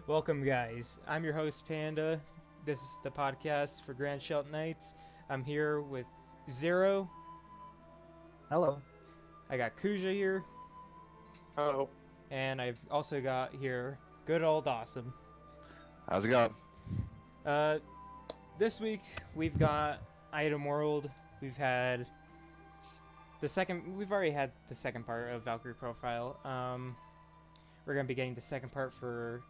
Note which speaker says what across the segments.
Speaker 1: Welcome, guys. I'm your host, Panda. This is the podcast for Grandshelt Nights. I'm here with Zero.
Speaker 2: Hello.
Speaker 1: I got Kuja here,
Speaker 3: Oh,
Speaker 1: and I've also got here good old Awesome.
Speaker 4: How's it going?
Speaker 1: Uh, this week we've got Item World. We've had the second. We've already had the second part of Valkyrie Profile. We're gonna be getting the second part for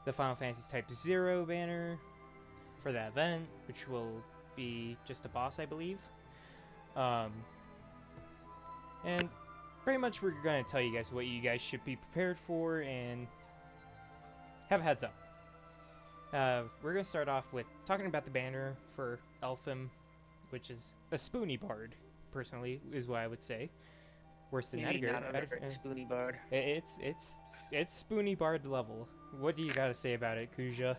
Speaker 1: the Final Fantasy Type 0 banner for that event, which will be just a boss, I believe. And pretty much we're going to tell you guys what you guys should be prepared for and have a heads up. We're going to start off with talking about the banner for Elephim, which is a spoony bard, personally, is what I would say. Worse than
Speaker 3: maybe
Speaker 1: Edgar.
Speaker 3: not a very spoony bard.
Speaker 1: It's spoony bard level. What do you got to say about it, Kuja?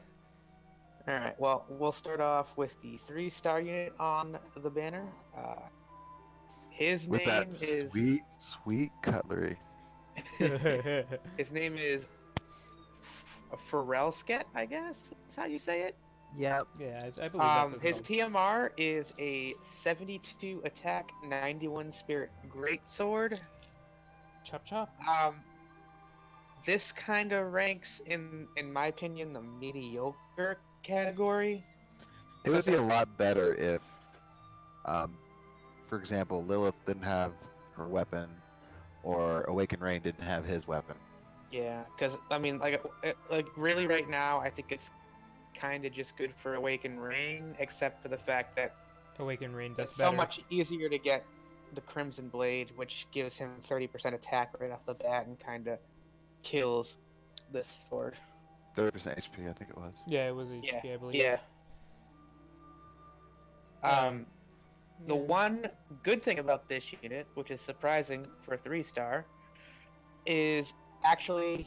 Speaker 3: Alright, well, we'll start off with the 3-star unit on the banner. His
Speaker 4: With
Speaker 3: name
Speaker 4: that
Speaker 3: is...
Speaker 4: sweet cutlery.
Speaker 3: His name is Pharrelsket, I guess is how you say it.
Speaker 2: Yeah.
Speaker 1: Yeah, I believe that's what
Speaker 3: His
Speaker 1: it's called.
Speaker 3: TMR is a 72 attack, 91 spirit greatsword.
Speaker 1: Chop chop.
Speaker 3: This kind of ranks in my opinion, the mediocre category.
Speaker 4: It would be a lot better if, for example, Lilith didn't have her weapon, or Awakened Rain didn't have his weapon.
Speaker 3: Yeah, because I mean, like really, right now, I think it's kind of just good for Awakened Rain, except for the fact that
Speaker 1: Awaken Rain does
Speaker 3: it's
Speaker 1: better.
Speaker 3: so much easier to get the Crimson Blade, which gives him 30% attack right off the bat and kind of kills this sword.
Speaker 4: 30% HP, I think it was.
Speaker 1: Yeah, it was a
Speaker 3: Yeah,
Speaker 1: I believe.
Speaker 3: yeah. The
Speaker 1: yeah.
Speaker 3: one good thing about this unit, which is surprising for a 3-star, is actually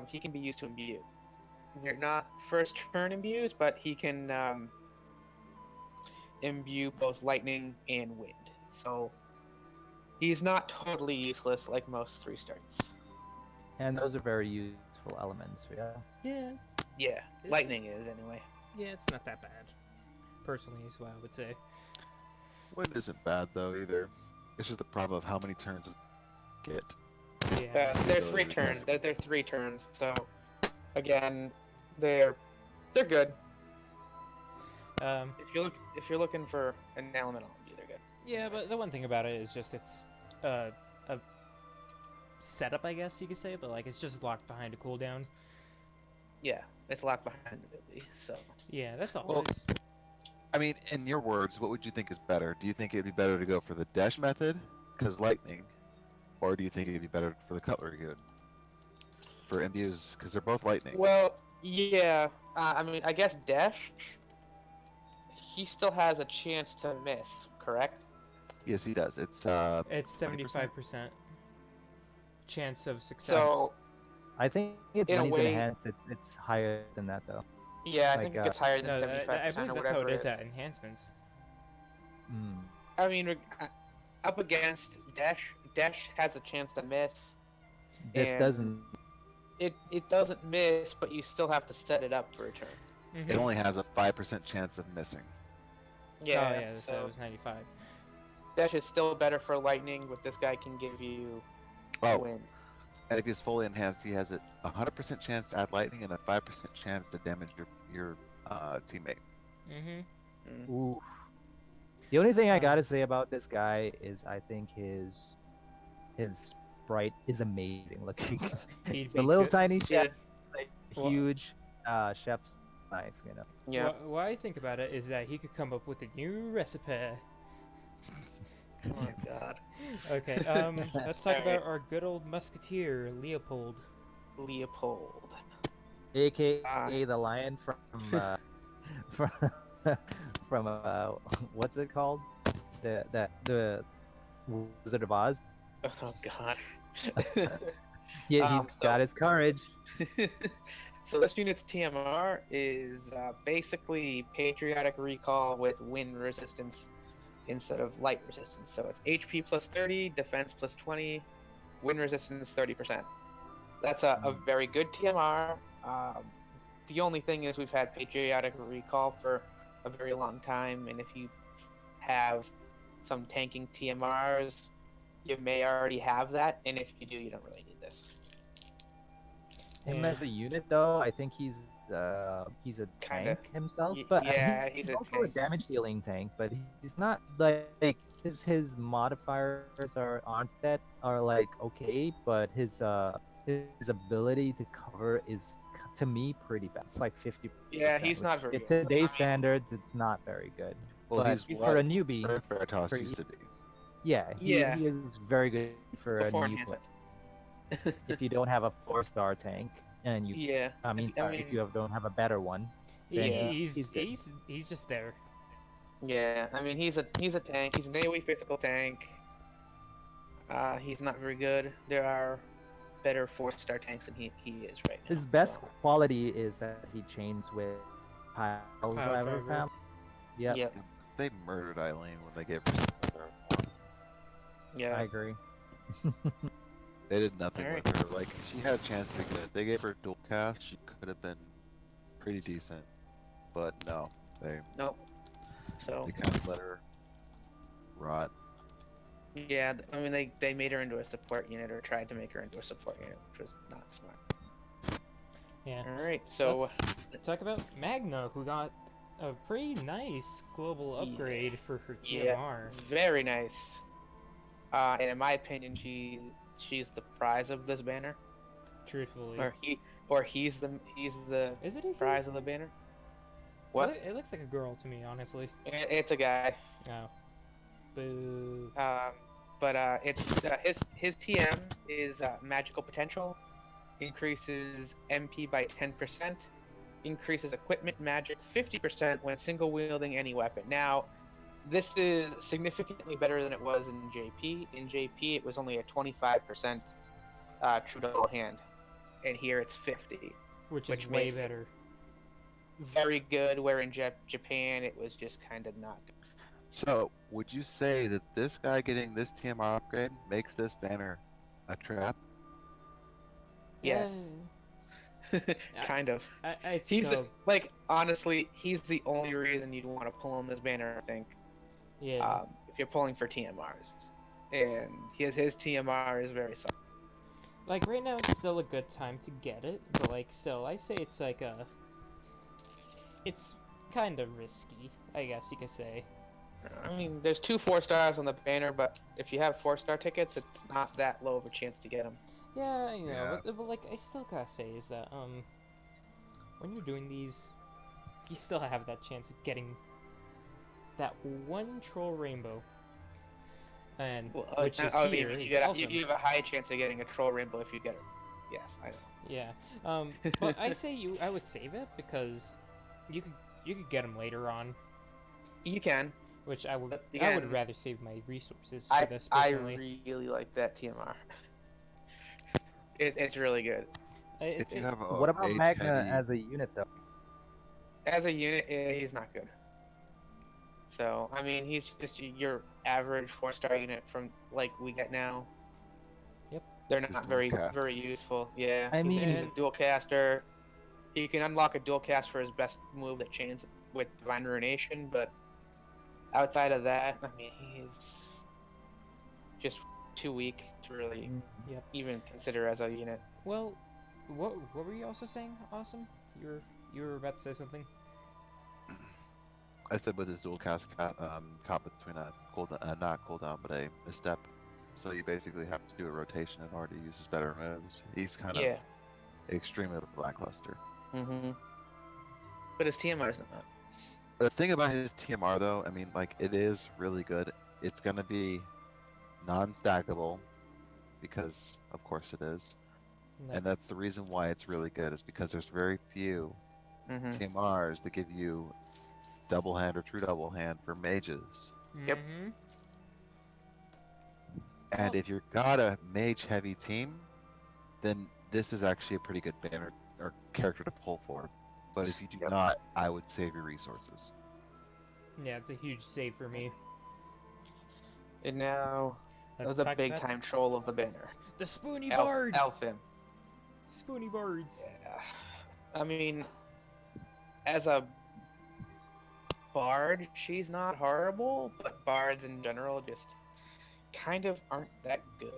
Speaker 3: he can be used to imbue. They're not first turn imbues, but he can imbue both lightning and wind. So he's not totally useless like most 3-stars.
Speaker 2: And those are very useful elements. Yeah.
Speaker 1: Yeah,
Speaker 3: Yeah,
Speaker 1: It's-
Speaker 3: lightning is anyway.
Speaker 1: yeah, it's not that bad. Personally, is what I would say.
Speaker 4: Wind isn't bad though either. It's just the problem of how many turns it get.
Speaker 1: Yeah.
Speaker 3: They're 3 turns. They're 3 turns. So again, they're good. If you're looking for an elemental, they're good.
Speaker 1: Yeah, but the one thing about it is just it's a setup, I guess you could say, but like it's just locked behind a cooldown.
Speaker 3: Yeah, it's locked behind ability. So
Speaker 1: Yeah, that's all.
Speaker 4: Well,
Speaker 1: It's-
Speaker 4: I mean, in your words, what would you think is better? Do you think it'd be better to go for the dash method, because lightning, or do you think it'd be better for the cutlery good? For imbues, because they're both lightning.
Speaker 3: well, yeah. I mean, I guess Dash. He still has a chance to miss, correct?
Speaker 4: Yes, he does. It's
Speaker 1: It's
Speaker 4: 20%.
Speaker 1: 75% chance of success.
Speaker 3: So
Speaker 2: I think it's
Speaker 3: In a
Speaker 2: when he's
Speaker 3: way-
Speaker 2: enhanced. It's higher than that though.
Speaker 3: yeah, I
Speaker 2: Like,
Speaker 3: think it gets higher
Speaker 1: no,
Speaker 3: than 75%
Speaker 1: I believe
Speaker 3: or
Speaker 1: that's
Speaker 3: whatever
Speaker 1: how it is
Speaker 3: is.
Speaker 1: at enhancements.
Speaker 2: Mm.
Speaker 3: I mean, up against Dash. Dash has a chance to miss.
Speaker 2: This
Speaker 3: And-
Speaker 2: doesn't.
Speaker 3: It doesn't miss, but you still have to set it up for a turn.
Speaker 4: It only has a 5% chance of missing.
Speaker 3: Yeah,
Speaker 1: Oh yeah, so it
Speaker 3: so
Speaker 1: was 95.
Speaker 3: Dash is still better for lightning, but this guy can give you
Speaker 4: Oh,
Speaker 3: wind.
Speaker 4: and if he's fully enhanced, he has a 100% chance to add lightning and a 5% chance to damage your teammate.
Speaker 1: Mm-hmm.
Speaker 2: Ooh. The only thing I gotta say about this guy is I think his sprite is amazing looking.
Speaker 1: He'd
Speaker 2: It's a
Speaker 1: be
Speaker 2: little
Speaker 1: good.
Speaker 2: tiny
Speaker 3: Yeah.
Speaker 2: chef, like
Speaker 1: Well-
Speaker 2: huge chef's knife, you know.
Speaker 3: Yeah.
Speaker 1: What I think about it is that he could come up with a new recipe.
Speaker 3: Oh my god.
Speaker 1: Okay, let's talk
Speaker 3: Alright.
Speaker 1: about our good old musketeer, Leopold.
Speaker 3: Leopold.
Speaker 2: AKA
Speaker 3: Ah.
Speaker 2: the lion from from from what's it called? The Wizard of Oz.
Speaker 3: Oh god.
Speaker 2: Yeah, he's
Speaker 3: So-
Speaker 2: got his courage.
Speaker 3: So this unit's TMR is basically Patriotic Recall with wind resistance instead of light resistance. So it's HP plus 30, defense plus 20, wind resistance 30%. That's a very good TMR. Um, the only thing is we've had patriotic recall for a very long time, and if you have some tanking TMRs, you may already have that, and if you do, you don't really need this.
Speaker 2: Him
Speaker 1: Yeah.
Speaker 2: as a unit, though, I think he's a
Speaker 3: Kinda.
Speaker 2: tank himself, but
Speaker 3: Yeah,
Speaker 2: he's
Speaker 3: he's a
Speaker 2: also a
Speaker 3: tank.
Speaker 2: damage dealing tank. But he's not like his modifiers aren't that are like okay, but his ability to cover is to me pretty bad. It's like 50%.
Speaker 3: Yeah, he's
Speaker 2: Which
Speaker 3: not very
Speaker 2: it's
Speaker 3: good.
Speaker 2: today's standards, it's not very good.
Speaker 4: Well,
Speaker 2: But
Speaker 4: he's
Speaker 2: for
Speaker 4: what
Speaker 2: a newbie,
Speaker 4: Earth Veritas
Speaker 2: for
Speaker 4: used to be.
Speaker 2: yeah,
Speaker 3: Yeah.
Speaker 2: he is very good for a
Speaker 3: Before
Speaker 2: new player.
Speaker 3: enhancements.
Speaker 2: If you don't have a 4-star tank and you
Speaker 3: Yeah.
Speaker 2: I mean, sorry, if you don't have a better one, then
Speaker 3: Yeah.
Speaker 2: he's good.
Speaker 1: He's just there.
Speaker 3: Yeah, I mean he's a tank. He's an AoE physical tank. He's not very good. There are better 4-star tanks than he is right now.
Speaker 2: His best
Speaker 3: so.
Speaker 2: quality is that he chains with Pile Driver
Speaker 1: Driver.
Speaker 2: fam. Yep,
Speaker 3: Yep.
Speaker 4: They murdered Eileen when they gave her.
Speaker 3: Yeah.
Speaker 2: I agree.
Speaker 4: They did nothing
Speaker 3: Alright.
Speaker 4: with her. Like, she had a chance to be good. They gave her dual cast. She could have been pretty decent, but no, they
Speaker 3: Nope. So
Speaker 4: kind of let her rot.
Speaker 3: yeah, I mean they made her into a support unit or tried to make her into a support unit, which was not smart.
Speaker 1: Yeah.
Speaker 3: All right, so
Speaker 1: Let's talk about Magna, who got a pretty nice global
Speaker 3: Yeah.
Speaker 1: upgrade for her
Speaker 3: yeah,
Speaker 1: TMR.
Speaker 3: very nice. And in my opinion, she's the prize of this banner,
Speaker 1: Truthfully.
Speaker 3: or he's the
Speaker 1: Is it a he?
Speaker 3: prize of the banner. What?
Speaker 1: It looks like a girl to me, honestly.
Speaker 3: It's a guy.
Speaker 1: Oh. Boo.
Speaker 3: But it's his TM is magical potential, increases MP by 10%, increases equipment magic 50% when single wielding any weapon. Now, this is significantly better than it was in JP. In JP, it was only a 25% true double hand, and here it's 50.
Speaker 1: Which
Speaker 3: Which
Speaker 1: is way
Speaker 3: makes it-
Speaker 1: better.
Speaker 3: Very good. Where in Japan, it was just kind of not good.
Speaker 4: So, would you say that this guy getting this TMR upgrade makes this banner a trap?
Speaker 3: Yes. Kind of.
Speaker 1: I'd
Speaker 3: He's
Speaker 1: still,
Speaker 3: the, like honestly, he's the only reason you'd want to pull on this banner. I think
Speaker 1: yeah.
Speaker 3: if you're pulling for TMRs, and his TMR is very solid.
Speaker 1: Like right now, it's still a good time to get it, but like still, I say it's like it's kind of risky, I guess you could say.
Speaker 3: I mean, there's 2 4-stars on the banner, but if you have 4-star tickets, it's not that low of a chance to get them.
Speaker 1: Yeah, I know,
Speaker 4: Yeah.
Speaker 1: but like I still gotta say is that when you're doing these, you still have that chance of getting that one troll rainbow, and which is here is
Speaker 3: you
Speaker 1: Elephim.
Speaker 3: have a high chance of getting a troll rainbow if you get it. Yes, I know.
Speaker 1: Yeah, but I would save it because you could get them later on,
Speaker 3: You can.
Speaker 1: which I would
Speaker 3: again,
Speaker 1: rather save my resources for this personally.
Speaker 3: really like that TMR. It's really good.
Speaker 4: If you have a
Speaker 2: What about
Speaker 4: mage
Speaker 2: Magna
Speaker 4: heavy-
Speaker 2: as a unit though?
Speaker 3: As a unit, he's not good. So, I mean, he's just your average 4-star unit from like we get now.
Speaker 1: Yep.
Speaker 3: They're
Speaker 4: Just
Speaker 3: not
Speaker 4: dual
Speaker 3: very
Speaker 4: cast.
Speaker 3: very useful. Yeah.
Speaker 2: I
Speaker 3: he's
Speaker 2: mean-
Speaker 3: a dual caster. He can unlock a dual cast for his best move that chains with Divine Ruination, but outside of that, I mean, he's just too weak to really
Speaker 1: Yep.
Speaker 3: even consider as a unit.
Speaker 1: Well, what were you also saying? Awesome, you were about to say something.
Speaker 4: I said with his dual cast comp between a cooldown, not cooldown, but a step. So you basically have to do a rotation in order to use his better moves. He's kind
Speaker 3: Yeah.
Speaker 4: of extremely lackluster.
Speaker 3: Mm-hmm. But his TMR is not.
Speaker 4: The thing about his TMR though, I mean, like it is really good. It's gonna be non-stackable because, of course, it is,
Speaker 1: No.
Speaker 4: and that's the reason why it's really good. Is because there's very few
Speaker 3: Mm-hmm.
Speaker 4: TMRs that give you double hand or true double hand for mages.
Speaker 3: Yep.
Speaker 1: Mhm.
Speaker 4: And
Speaker 1: Well-
Speaker 4: if you've got a mage heavy team, then this is actually a pretty good banner or character to pull for. But if you do not, I would save your resources.
Speaker 1: Yeah, it's a huge save for me.
Speaker 3: And now
Speaker 1: Let's
Speaker 3: the
Speaker 1: talk
Speaker 3: big
Speaker 1: about
Speaker 3: time troll of the banner.
Speaker 1: the Spoony Bard.
Speaker 3: Elephim.
Speaker 1: Spoony Bards.
Speaker 3: Yeah. I mean, as a bard, she's not horrible, but bards in general just kind of aren't that good.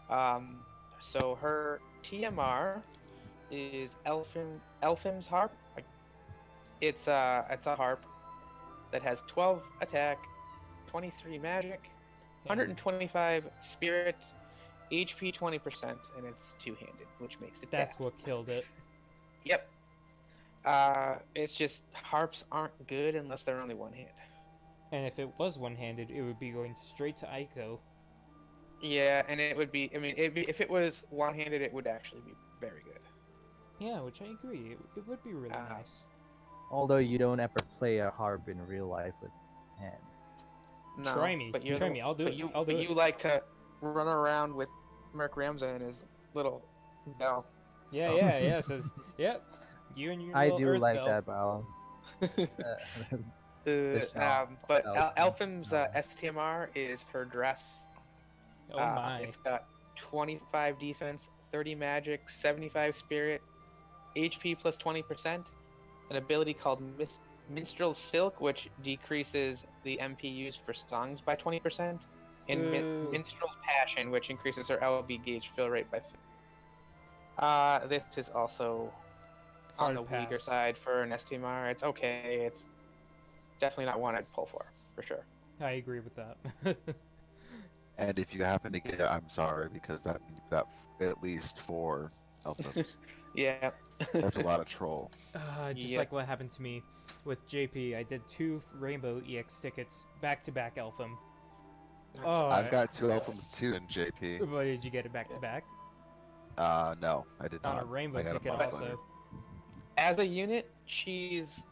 Speaker 3: Um, so her TMR is Elfim's harp. Like, it's a harp that has 12 attack, 23 magic,
Speaker 1: And
Speaker 3: 125 spirit, HP 20%, and it's two-handed, which makes it
Speaker 1: that's
Speaker 3: bad.
Speaker 1: what killed it.
Speaker 3: Yep. It's just harps aren't good unless they're only one hand.
Speaker 1: And if it was one-handed, it would be going straight to Aiko.
Speaker 3: Yeah, and it would be. I mean, if it was one-handed, it would actually be very good.
Speaker 1: Yeah, which I agree. It would be really nice.
Speaker 2: Although you don't ever play a harp in real life with hand.
Speaker 3: No,
Speaker 1: Try me.
Speaker 3: But you're
Speaker 1: Try me. I'll do
Speaker 3: but
Speaker 1: it.
Speaker 3: You,
Speaker 1: I'll do
Speaker 3: but
Speaker 1: it.
Speaker 3: you like to run around with Merc Ramza and his little bell.
Speaker 1: Yeah,
Speaker 3: so-
Speaker 1: yeah, yeah. Says, yep. You and your
Speaker 2: I
Speaker 1: little
Speaker 2: do
Speaker 1: Earth
Speaker 2: like
Speaker 1: bell.
Speaker 2: that, Bal.
Speaker 3: But
Speaker 2: Elfim.
Speaker 3: Elfim's STMR is her dress.
Speaker 1: Oh my.
Speaker 3: It's got 25 defense, 30 magic, 75 spirit, HP plus 20%, an ability called Minstrel's Silk, which decreases the MP used for songs by 20%, and
Speaker 1: Ooh.
Speaker 3: Minstrel's Passion, which increases her LB gauge fill rate by 50. This is also on
Speaker 1: Hard
Speaker 3: the weaker
Speaker 1: pass.
Speaker 3: side for an STMR. It's okay. It's definitely not one I'd pull for sure.
Speaker 1: I agree with that.
Speaker 4: And if you happen to get it, I'm sorry, because that means you got at least 4 Elfims.
Speaker 3: Yeah.
Speaker 4: That's a lot of troll.
Speaker 1: Just
Speaker 3: Yep.
Speaker 1: like what happened to me with JP. I did 2 Rainbow EX tickets back to back Elfim. Oh,
Speaker 4: I've got 2 Elfims too in JP.
Speaker 1: But did you get it back to back?
Speaker 4: No, I did
Speaker 1: On
Speaker 4: not.
Speaker 1: a Rainbow
Speaker 4: I got a
Speaker 1: ticket
Speaker 4: month
Speaker 1: also.
Speaker 4: later.
Speaker 3: As a unit, she's.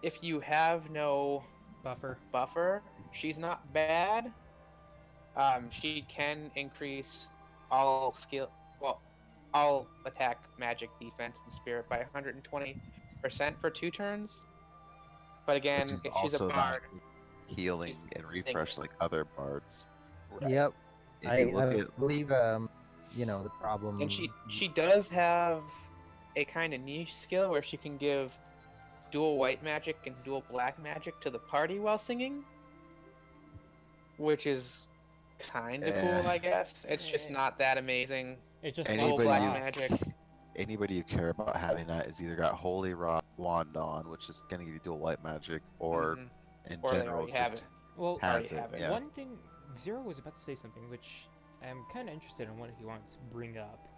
Speaker 3: If you have no
Speaker 1: Buffer.
Speaker 3: she's not bad. She can increase all all attack, magic, defense, and spirit by 120% for 2 turns. But again,
Speaker 4: Which is
Speaker 3: if she's a
Speaker 4: also not
Speaker 3: bard.
Speaker 4: healing
Speaker 3: She's
Speaker 4: and
Speaker 3: singing.
Speaker 4: refresh like other bards.
Speaker 2: Yep.
Speaker 4: If
Speaker 2: I,
Speaker 4: you look
Speaker 2: I
Speaker 4: at
Speaker 2: believe you know, the problem.
Speaker 3: And she does have a kind of niche skill where she can give dual white magic and dual black magic to the party while singing, which is kind of cool, I guess. It's just not that amazing.
Speaker 1: It just
Speaker 3: Dual
Speaker 4: Anybody
Speaker 3: black
Speaker 4: you-
Speaker 3: magic.
Speaker 4: anybody you care about having that is either got Holy Wand on, which is gonna give you dual white magic, or
Speaker 3: Mhm.
Speaker 4: in
Speaker 3: Or they
Speaker 4: general
Speaker 3: already have
Speaker 4: just
Speaker 3: it.
Speaker 1: Well,
Speaker 4: has
Speaker 3: already
Speaker 4: it.
Speaker 3: have it.
Speaker 4: Yeah.
Speaker 1: one thing, Zero was about to say something, which I'm kind of interested in what he wants to bring up.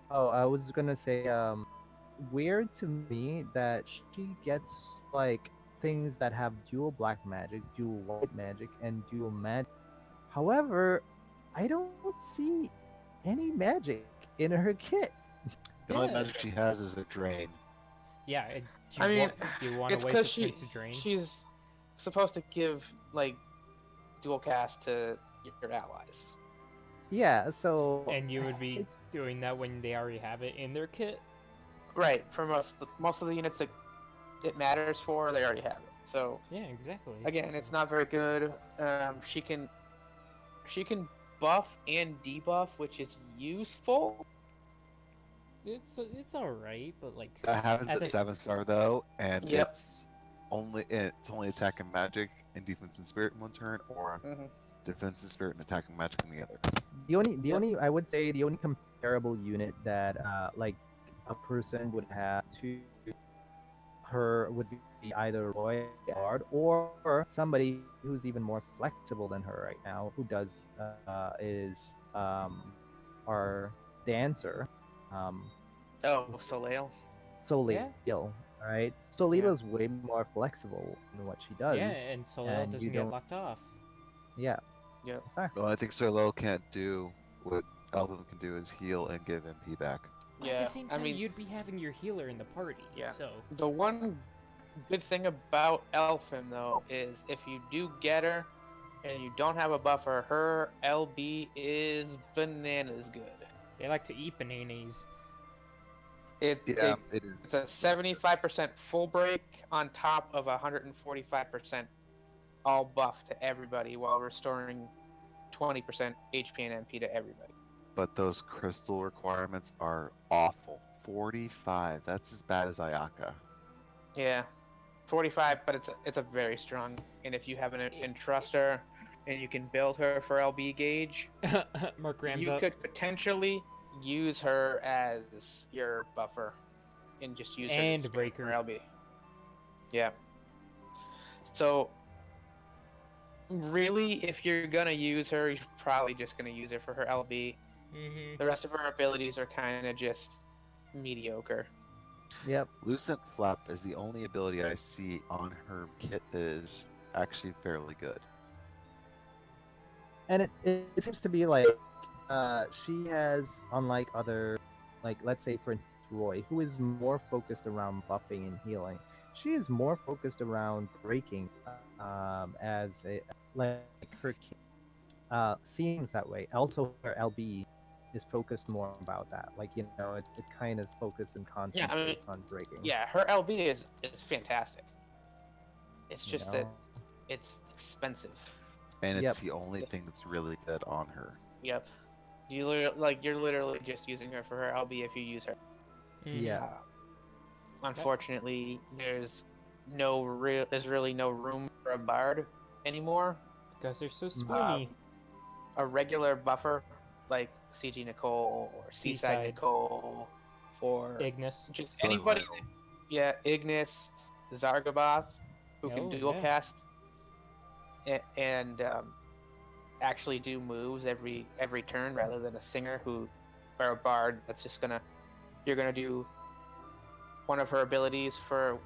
Speaker 2: Oh, I was gonna say, weird to me that she gets like things that have dual black magic, dual white magic, and dual magic. However, I don't see any magic in her kit.
Speaker 4: The only
Speaker 1: Yeah.
Speaker 4: magic she has is a drain.
Speaker 1: Yeah,
Speaker 3: I mean,
Speaker 1: you want
Speaker 3: it's
Speaker 1: to
Speaker 3: because
Speaker 1: waste it to drain?
Speaker 3: she's supposed to give like dual cast to your allies.
Speaker 2: Yeah, so
Speaker 1: And you would be
Speaker 2: it's-
Speaker 1: doing that when they already have it in their kit?
Speaker 3: Right. For most of the units that it matters for, they already have it. So
Speaker 1: Yeah, exactly.
Speaker 3: again, it's not very good. She can buff and debuff, which is useful.
Speaker 1: It's alright, but like...
Speaker 4: That happens
Speaker 1: As
Speaker 4: at
Speaker 1: a-
Speaker 4: 7-star though, and
Speaker 3: Yep.
Speaker 4: it's only attack and magic and defense and spirit in one turn, or
Speaker 3: Mhm.
Speaker 4: defense and spirit and attack and magic in the other.
Speaker 2: the only I would say the only comparable unit that like a person would have to her would be either Roy Bard or somebody who's even more flexible than her right now, who does is our dancer,
Speaker 3: Oh, Soleil.
Speaker 2: Soleil.
Speaker 1: Yeah.
Speaker 2: Right, Soleil's way more flexible in what she does.
Speaker 1: Yeah, and Soleil
Speaker 2: and you
Speaker 1: doesn't get
Speaker 2: don't-
Speaker 1: locked off.
Speaker 2: Yeah,
Speaker 3: Yep.
Speaker 2: exactly.
Speaker 4: Well, I think Soleil can't do what Elfim can do is heal and give MP back.
Speaker 1: At
Speaker 3: Yeah.
Speaker 1: the same
Speaker 3: I
Speaker 1: time,
Speaker 3: mean,
Speaker 1: you'd be having your healer in the party,
Speaker 3: Yeah.
Speaker 1: so...
Speaker 3: the one good thing about Elfim though is if you do get her and you don't have a buffer, her LB is bananas good.
Speaker 1: They like to eat bananas.
Speaker 4: Yeah, it is.
Speaker 3: It's a 75% full break on top of 145% all buff to everybody while restoring 20% HP and MP to everybody.
Speaker 4: but those crystal requirements are awful. 45. That's as bad as Ayaka.
Speaker 3: Yeah, 45, but it's a very strong. And if you have an entruster, and you can build her for LB gauge,
Speaker 1: Mark Rams
Speaker 3: you
Speaker 1: up.
Speaker 3: could potentially use her as your buffer, and just use her to
Speaker 1: And
Speaker 3: expand
Speaker 1: breaker.
Speaker 3: for LB. Yeah. So really, if you're gonna use her, you're probably just gonna use her for her LB.
Speaker 1: Mm-hmm.
Speaker 3: The rest of her abilities are kind of just mediocre.
Speaker 2: Yep.
Speaker 4: Lucent Flap is the only ability I see on her kit that is actually fairly good.
Speaker 2: And it seems to be like she has, unlike other, like let's say for instance Roy, who is more focused around buffing and healing. She is more focused around breaking, as a like her kit seems that way. Also, her LB is focused more about that. Like it kind of focuses and
Speaker 3: Yeah, I mean,
Speaker 2: concentrates on breaking.
Speaker 3: yeah, her LB is fantastic. It's
Speaker 2: you
Speaker 3: just that
Speaker 2: know?
Speaker 3: it's expensive.
Speaker 4: And
Speaker 2: Yep.
Speaker 4: it's the only thing that's really good on her.
Speaker 3: Yep. You're literally just using her for her LB if you use her.
Speaker 1: Mm-hmm.
Speaker 2: Yeah.
Speaker 3: Unfortunately, there's really no room for a bard anymore.
Speaker 1: Because they're so spoony.
Speaker 3: A regular buffer like CG Nicole or Seaside
Speaker 1: Seaside.
Speaker 3: Nicole or
Speaker 1: Ignis.
Speaker 3: just
Speaker 4: So
Speaker 3: anybody.
Speaker 4: little.
Speaker 3: Yeah, Ignis, Zargaboth, who can
Speaker 1: Oh,
Speaker 3: dual
Speaker 1: yeah.
Speaker 3: cast and actually do moves every turn rather than a singer or a bard that's just you're gonna do one of her abilities for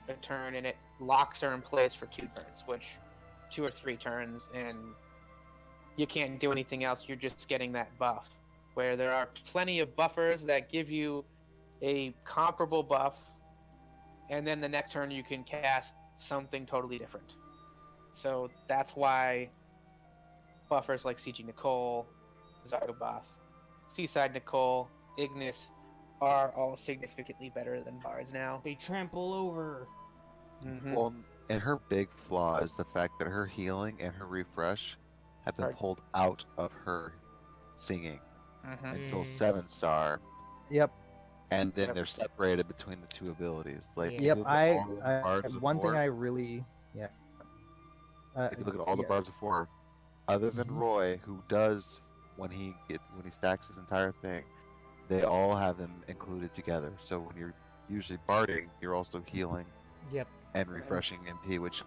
Speaker 3: a turn and it locks her in place for 2 turns, which 2 or 3 turns, and you can't do anything else. You're just getting that buff. Where there are plenty of buffers that give you a comparable buff, and then the next turn you can cast something totally different. So that's why buffers like CG Nicole, Zargaboth, Seaside Nicole, Ignis are all significantly better than bards now.
Speaker 1: They trample over.
Speaker 3: Mm-hmm.
Speaker 4: Well, and her big flaw is the fact that her healing and her refresh have been
Speaker 3: Right.
Speaker 4: pulled out of her singing
Speaker 3: Mm-hmm.
Speaker 4: until
Speaker 1: Mm.
Speaker 4: 7-star,
Speaker 2: Yep.
Speaker 4: and then
Speaker 3: Yep.
Speaker 4: they're separated between the 2 abilities. Like,
Speaker 1: Yeah.
Speaker 4: if
Speaker 2: Yep.
Speaker 4: you look at all the
Speaker 2: I
Speaker 4: bards
Speaker 2: one thing
Speaker 4: before,
Speaker 2: I really
Speaker 4: if you look at all the
Speaker 2: yeah.
Speaker 4: bards before, other than
Speaker 2: Mhm.
Speaker 4: Roy, who does when he stacks his entire thing, they all have them included together. So when you're usually barding, you're also healing
Speaker 1: Yep.
Speaker 4: and refreshing MP, which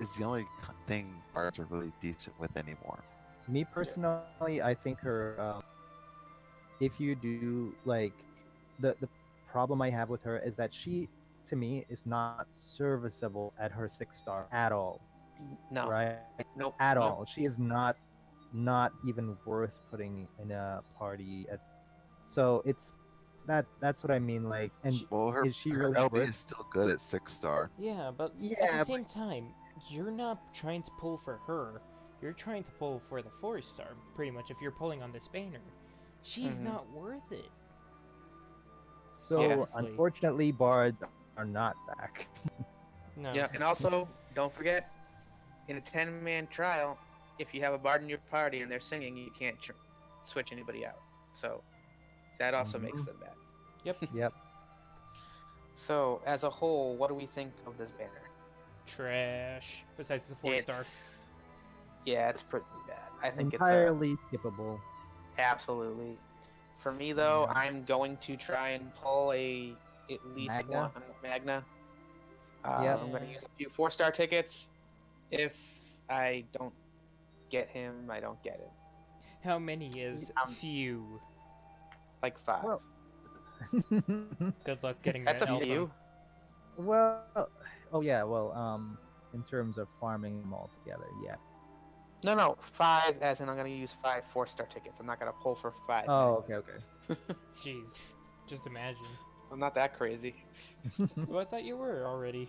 Speaker 4: is the only thing bards are really decent with anymore.
Speaker 2: Me personally, I think her. If you do like the problem I have with her is that she, to me, is not serviceable at her 6-star at all.
Speaker 3: No.
Speaker 2: Right?
Speaker 3: Nope.
Speaker 2: At
Speaker 3: Nope.
Speaker 2: all. She is not even worth putting in a party. So that's what I mean. Like, and
Speaker 4: Well, her
Speaker 2: is she
Speaker 4: her
Speaker 2: really
Speaker 4: LB
Speaker 2: worth?
Speaker 4: is still good at 6-star.
Speaker 1: Yeah, but at
Speaker 2: Yeah,
Speaker 1: the same time, you're not trying to pull for her. You're trying to pull for the 4-star, pretty much, if you're pulling on this banner. She's
Speaker 3: Mhm.
Speaker 1: not worth it.
Speaker 2: So
Speaker 1: Honestly.
Speaker 2: unfortunately, bards are not back.
Speaker 1: No.
Speaker 3: Yeah, and also don't forget, in a 10-man trial, if you have a bard in your party and they're singing, you can't switch anybody out. So that also makes them bad.
Speaker 1: Yep.
Speaker 2: Yep.
Speaker 3: So as a whole, what do we think of this banner?
Speaker 1: Trash. Besides the 4-star.
Speaker 3: Yeah, it's pretty bad. I think
Speaker 2: Entirely skippable.
Speaker 3: it's absolutely. For me though,
Speaker 2: Yeah.
Speaker 3: I'm going to try and pull at least
Speaker 2: Magna?
Speaker 3: one Magna.
Speaker 2: Yep.
Speaker 3: I'm going to use a few 4-star tickets. If I don't get him, I don't get him.
Speaker 1: How many is few?
Speaker 3: Like 5.
Speaker 2: Well,
Speaker 1: Good luck getting
Speaker 3: That's
Speaker 1: that
Speaker 3: a
Speaker 1: Elephim.
Speaker 3: few.
Speaker 2: well, oh yeah, well, in terms of farming them all together, yeah.
Speaker 3: No, 5 as in I'm going to use 5 4-star tickets. I'm not going to pull for 5.
Speaker 2: Oh, okay.
Speaker 1: Jeez. Just imagine.
Speaker 3: I'm not that crazy.
Speaker 1: Well, I thought you were already.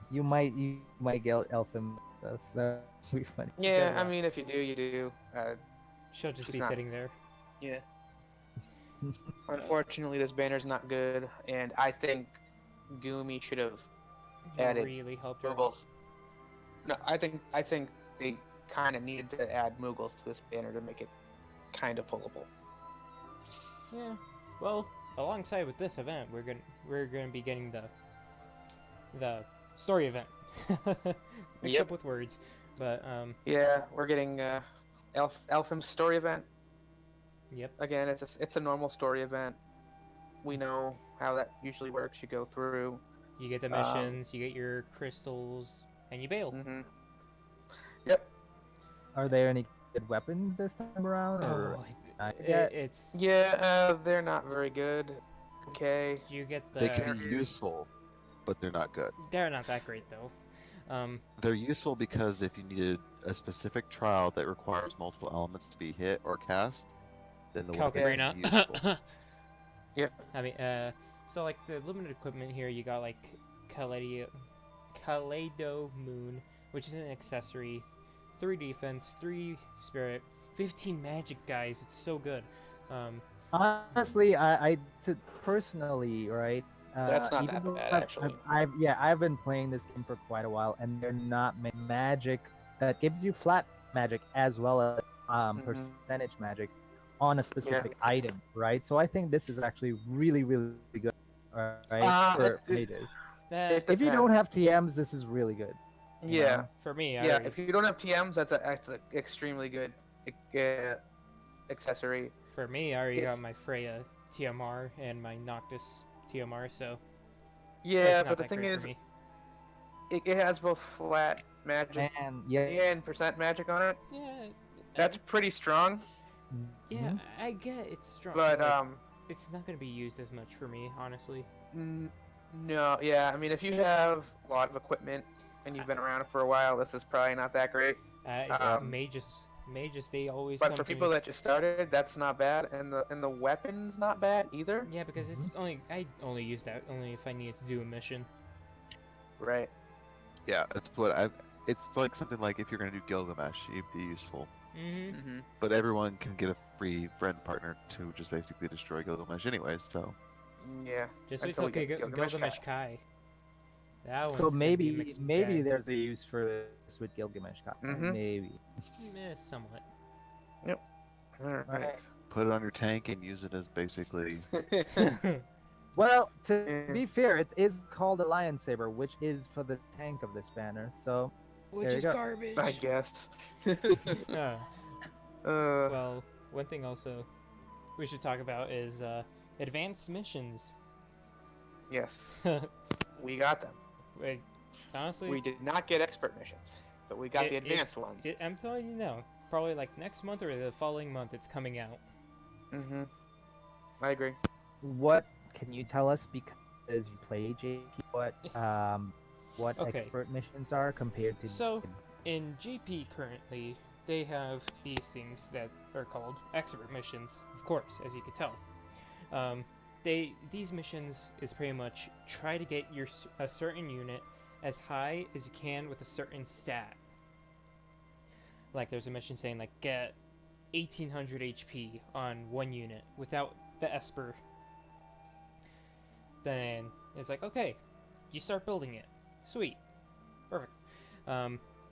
Speaker 2: You might get Elephim. That'd be funny.
Speaker 3: Yeah, I mean, if you do, you do.
Speaker 1: She'll just
Speaker 3: She's
Speaker 1: be
Speaker 3: not-
Speaker 1: sitting there.
Speaker 3: Yeah. Unfortunately, this banner's not good, and I think Gumi should have
Speaker 1: You
Speaker 3: added
Speaker 1: really helped her.
Speaker 3: Google's. No, I think they kind of needed to add Moogles to this banner to make it kind of pullable.
Speaker 1: Yeah. Well, alongside with this event, we're gonna be getting the story event. Mix
Speaker 3: Yep.
Speaker 1: up with words, but
Speaker 3: Yeah, we're getting Elephim's story event.
Speaker 1: yep.
Speaker 3: Again, it's a normal story event. We know how that usually works. You go through.
Speaker 1: You get the missions, you get your crystals, and you bail.
Speaker 3: Mm-hmm. Yep.
Speaker 2: Are there any good weapons this time around? Or not yet?
Speaker 1: It's
Speaker 3: Yeah, they're not very good. Okay.
Speaker 1: you get the.
Speaker 4: They can be useful, but they're not good.
Speaker 1: They're not that great though.
Speaker 4: They're useful because if you needed a specific trial that requires multiple elements to be hit or cast, then the weapon
Speaker 1: Calcabrina.
Speaker 4: can be useful.
Speaker 3: Yep.
Speaker 1: I mean, so like the limited equipment here, you got like Kaleido Moon, which is an accessory, 3 defense, 3 spirit, 15 magic, guys. It's so good.
Speaker 2: Honestly, personally, right?
Speaker 3: That's not
Speaker 2: even
Speaker 3: that
Speaker 2: though
Speaker 3: bad, actually.
Speaker 2: I've been playing this game for quite a while, and they're not magic that gives you flat magic as well as percentage magic on a specific item, right? So I think this is actually really, really good, right? For mages. If you don't have TMs, this is really good. you
Speaker 3: Yeah.
Speaker 2: know?
Speaker 1: For me,
Speaker 3: Yeah. If you don't have TMs, that's an extremely good accessory.
Speaker 1: For me, I already got
Speaker 3: It's-
Speaker 1: my Freya TMR and my Noctis TMR, so
Speaker 3: Yeah,
Speaker 1: it's not
Speaker 3: but the
Speaker 1: that
Speaker 3: thing
Speaker 1: great for
Speaker 3: is,
Speaker 1: me.
Speaker 3: it has both flat magic
Speaker 2: And yeah,
Speaker 3: and percent magic on it.
Speaker 1: Yeah,
Speaker 3: That's pretty strong.
Speaker 1: yeah, I get it's strong,
Speaker 3: But
Speaker 1: like, it's not gonna be used as much for me, honestly.
Speaker 3: no, yeah. I mean, if you have a lot of equipment and you've been around for a while, this is probably not that great.
Speaker 1: Mages, they always.
Speaker 3: But
Speaker 1: come
Speaker 3: for
Speaker 1: to
Speaker 3: people
Speaker 1: me.
Speaker 3: that just started, that's not bad, and the weapon's not bad either.
Speaker 1: Yeah, because it's I only use that only if I needed to do a mission.
Speaker 3: Right.
Speaker 4: Yeah, that's what I've. It's like something like if you're gonna do Gilgamesh, it'd be useful.
Speaker 1: Mm-hmm.
Speaker 3: Mm-hmm.
Speaker 4: But everyone can get a free friend partner to just basically destroy Gilgamesh anyways, so.
Speaker 3: Yeah.
Speaker 1: Just wait
Speaker 3: Until
Speaker 1: till
Speaker 3: we get
Speaker 1: Gilgamesh Kai. That
Speaker 2: so
Speaker 1: one's gonna be a
Speaker 2: maybe
Speaker 1: mixed bag.
Speaker 2: there's a use for this with Gilgamesh. Maybe.
Speaker 1: Somewhat.
Speaker 3: All right.
Speaker 4: Put it on your tank and use it as basically.
Speaker 2: Well, to be fair, it is called a Lion Saber, which is for the tank of this banner. So
Speaker 1: Which
Speaker 2: There you
Speaker 1: is
Speaker 2: go.
Speaker 1: garbage.
Speaker 3: I guess.
Speaker 1: Uh, well, one thing also we should talk about is advanced missions.
Speaker 3: Yes. We got them.
Speaker 1: Like, honestly,
Speaker 3: We did not get expert missions, but we got the advanced ones.
Speaker 1: I'm telling you now, probably like next month or the following month, it's coming out.
Speaker 3: Mm-hmm. I agree.
Speaker 2: what can you tell us, because you play JP, what
Speaker 1: Okay.
Speaker 2: expert missions are compared to?
Speaker 1: So, in GP currently, they have these things that are called expert missions, of course, as you can tell. These missions is pretty much try to get a certain unit as high as you can with a certain stat. Like there's a mission saying like get 1800 HP on one unit without the Esper. Then it's like, okay, you start building it. Sweet. Perfect.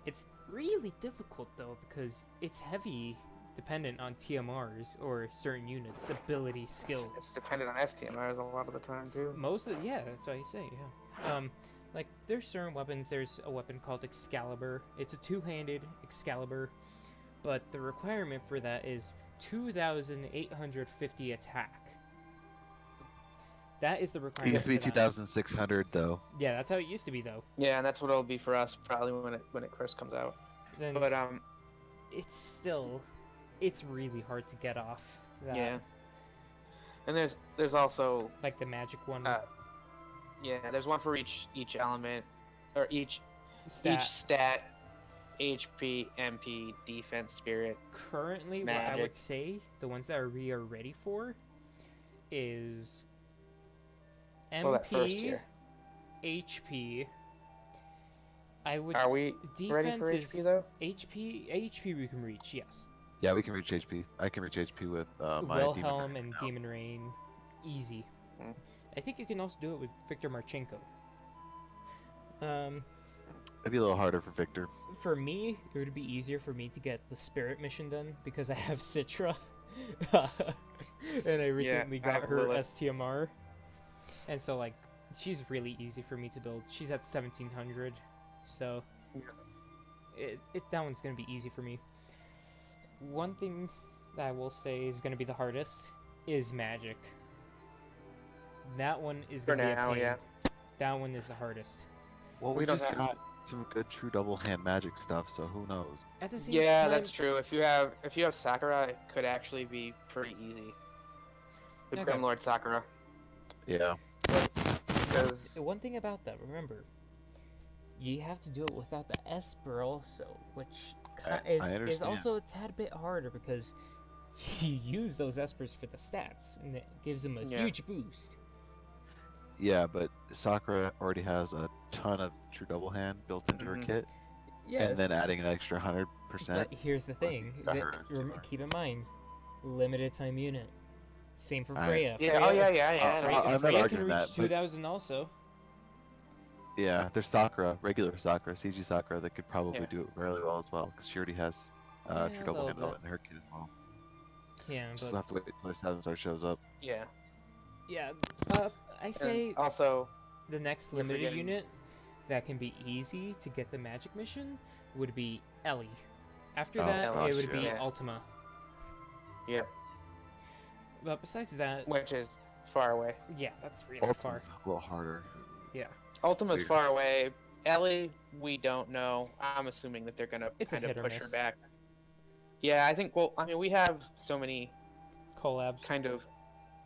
Speaker 1: It's really difficult though because it's heavy dependent on TMRs or certain units, ability, skills.
Speaker 3: It's dependent on STMRs a lot of the time too.
Speaker 1: Yeah, that's what you say, yeah. Like, there's certain weapons, there's a weapon called Excalibur. It's a two-handed Excalibur, but the requirement for that is 2,850 attack. That is the
Speaker 4: It
Speaker 1: requirement.
Speaker 4: used to be
Speaker 1: for that.
Speaker 4: 2,600 though.
Speaker 1: Yeah, that's how it used to be, though.
Speaker 3: Yeah, and that's what it'll be for us probably when it first comes out.
Speaker 1: Then
Speaker 3: But
Speaker 1: it's really hard to get off that.
Speaker 3: yeah. And there's also
Speaker 1: Like the magic one.
Speaker 3: yeah, there's one for each element or each
Speaker 1: stat.
Speaker 3: stat, HP, MP, defense, spirit.
Speaker 1: Currently, what I would
Speaker 3: magic.
Speaker 1: say the ones that we are ready for is MP,
Speaker 3: Well, that first tier.
Speaker 1: HP. I would.
Speaker 3: Are we ready for
Speaker 1: defense
Speaker 3: HP
Speaker 1: is-
Speaker 3: though?
Speaker 1: HP we can reach, yes.
Speaker 4: Yeah, we can reach HP. I can reach HP with my
Speaker 1: Wilhelm
Speaker 4: demon.
Speaker 1: and Demon Rain, easy.
Speaker 3: Hmm.
Speaker 1: I think you can also do it with Victor Marchenko.
Speaker 4: It'd be a little harder for Victor.
Speaker 1: For me, it would be easier for me to get the spirit mission done because I have Citra, and I recently
Speaker 3: I
Speaker 1: got
Speaker 3: have
Speaker 1: her
Speaker 3: Lilith.
Speaker 1: STMR, and so like she's really easy for me to build. She's at 1700, so that one's gonna be easy for me. One thing that I will say is gonna be the hardest is magic. That one is
Speaker 3: For
Speaker 1: gonna be a
Speaker 3: now,
Speaker 1: pain.
Speaker 3: yeah.
Speaker 1: That one is the hardest.
Speaker 4: Well,
Speaker 3: We
Speaker 4: we
Speaker 3: don't
Speaker 4: just
Speaker 3: have-
Speaker 4: got some good true double hand magic stuff, so who knows?
Speaker 1: At the same
Speaker 3: Yeah,
Speaker 1: time,
Speaker 3: that's true. If you have Sakura, it could actually be pretty easy. The
Speaker 1: Okay.
Speaker 3: Grimlord Sakura,
Speaker 4: Yeah.
Speaker 3: because
Speaker 1: One thing about that, remember, you have to do it without the Esper also, which is
Speaker 4: understand.
Speaker 1: also a tad bit harder because you use those Espers for the stats, and it gives them a
Speaker 3: Yeah.
Speaker 1: huge boost.
Speaker 4: Yeah, but Sakura already has a ton of true double hand built into her
Speaker 3: Mhm.
Speaker 4: kit,
Speaker 1: Yes,
Speaker 4: and then adding an extra 100%.
Speaker 1: but here's the thing,
Speaker 4: got her STR.
Speaker 1: keep in mind, limited time unit. Same for
Speaker 4: I-
Speaker 1: Freya.
Speaker 3: yeah,
Speaker 1: Freya,
Speaker 3: oh yeah.
Speaker 4: I'm not
Speaker 1: Freya can
Speaker 4: arguing
Speaker 1: reach
Speaker 4: that, but
Speaker 1: 2000 also.
Speaker 4: yeah, there's Sakura, regular Sakura, CG Sakura that could probably
Speaker 3: Yeah.
Speaker 4: do it really well as well, because she already has
Speaker 1: Yeah,
Speaker 4: true
Speaker 1: a
Speaker 4: double
Speaker 1: little
Speaker 4: hand
Speaker 1: bit.
Speaker 4: in her kit as well.
Speaker 1: Yeah,
Speaker 4: Just
Speaker 1: but
Speaker 4: have to wait until 7 star shows up.
Speaker 3: Yeah.
Speaker 1: yeah, I say
Speaker 3: And also,
Speaker 1: the next
Speaker 3: You're
Speaker 1: limited
Speaker 3: forgetting-
Speaker 1: unit that can be easy to get the magic mission would be Ellie. After
Speaker 4: Oh,
Speaker 1: that,
Speaker 3: Ellie,
Speaker 1: it would be
Speaker 3: yeah.
Speaker 1: Ultima.
Speaker 3: yeah,
Speaker 1: But besides that,
Speaker 3: which is far away.
Speaker 1: yeah, that's really far.
Speaker 4: Ultima's a little harder.
Speaker 1: Yeah,
Speaker 3: Ultima's
Speaker 4: Weird.
Speaker 3: far away. Ellie, we don't know. I'm assuming that they're gonna
Speaker 1: It's a
Speaker 3: kind of
Speaker 1: hit or
Speaker 3: push her
Speaker 1: miss.
Speaker 3: back. Yeah, I think. Well, I mean, we have so many
Speaker 1: collabs.
Speaker 3: kind of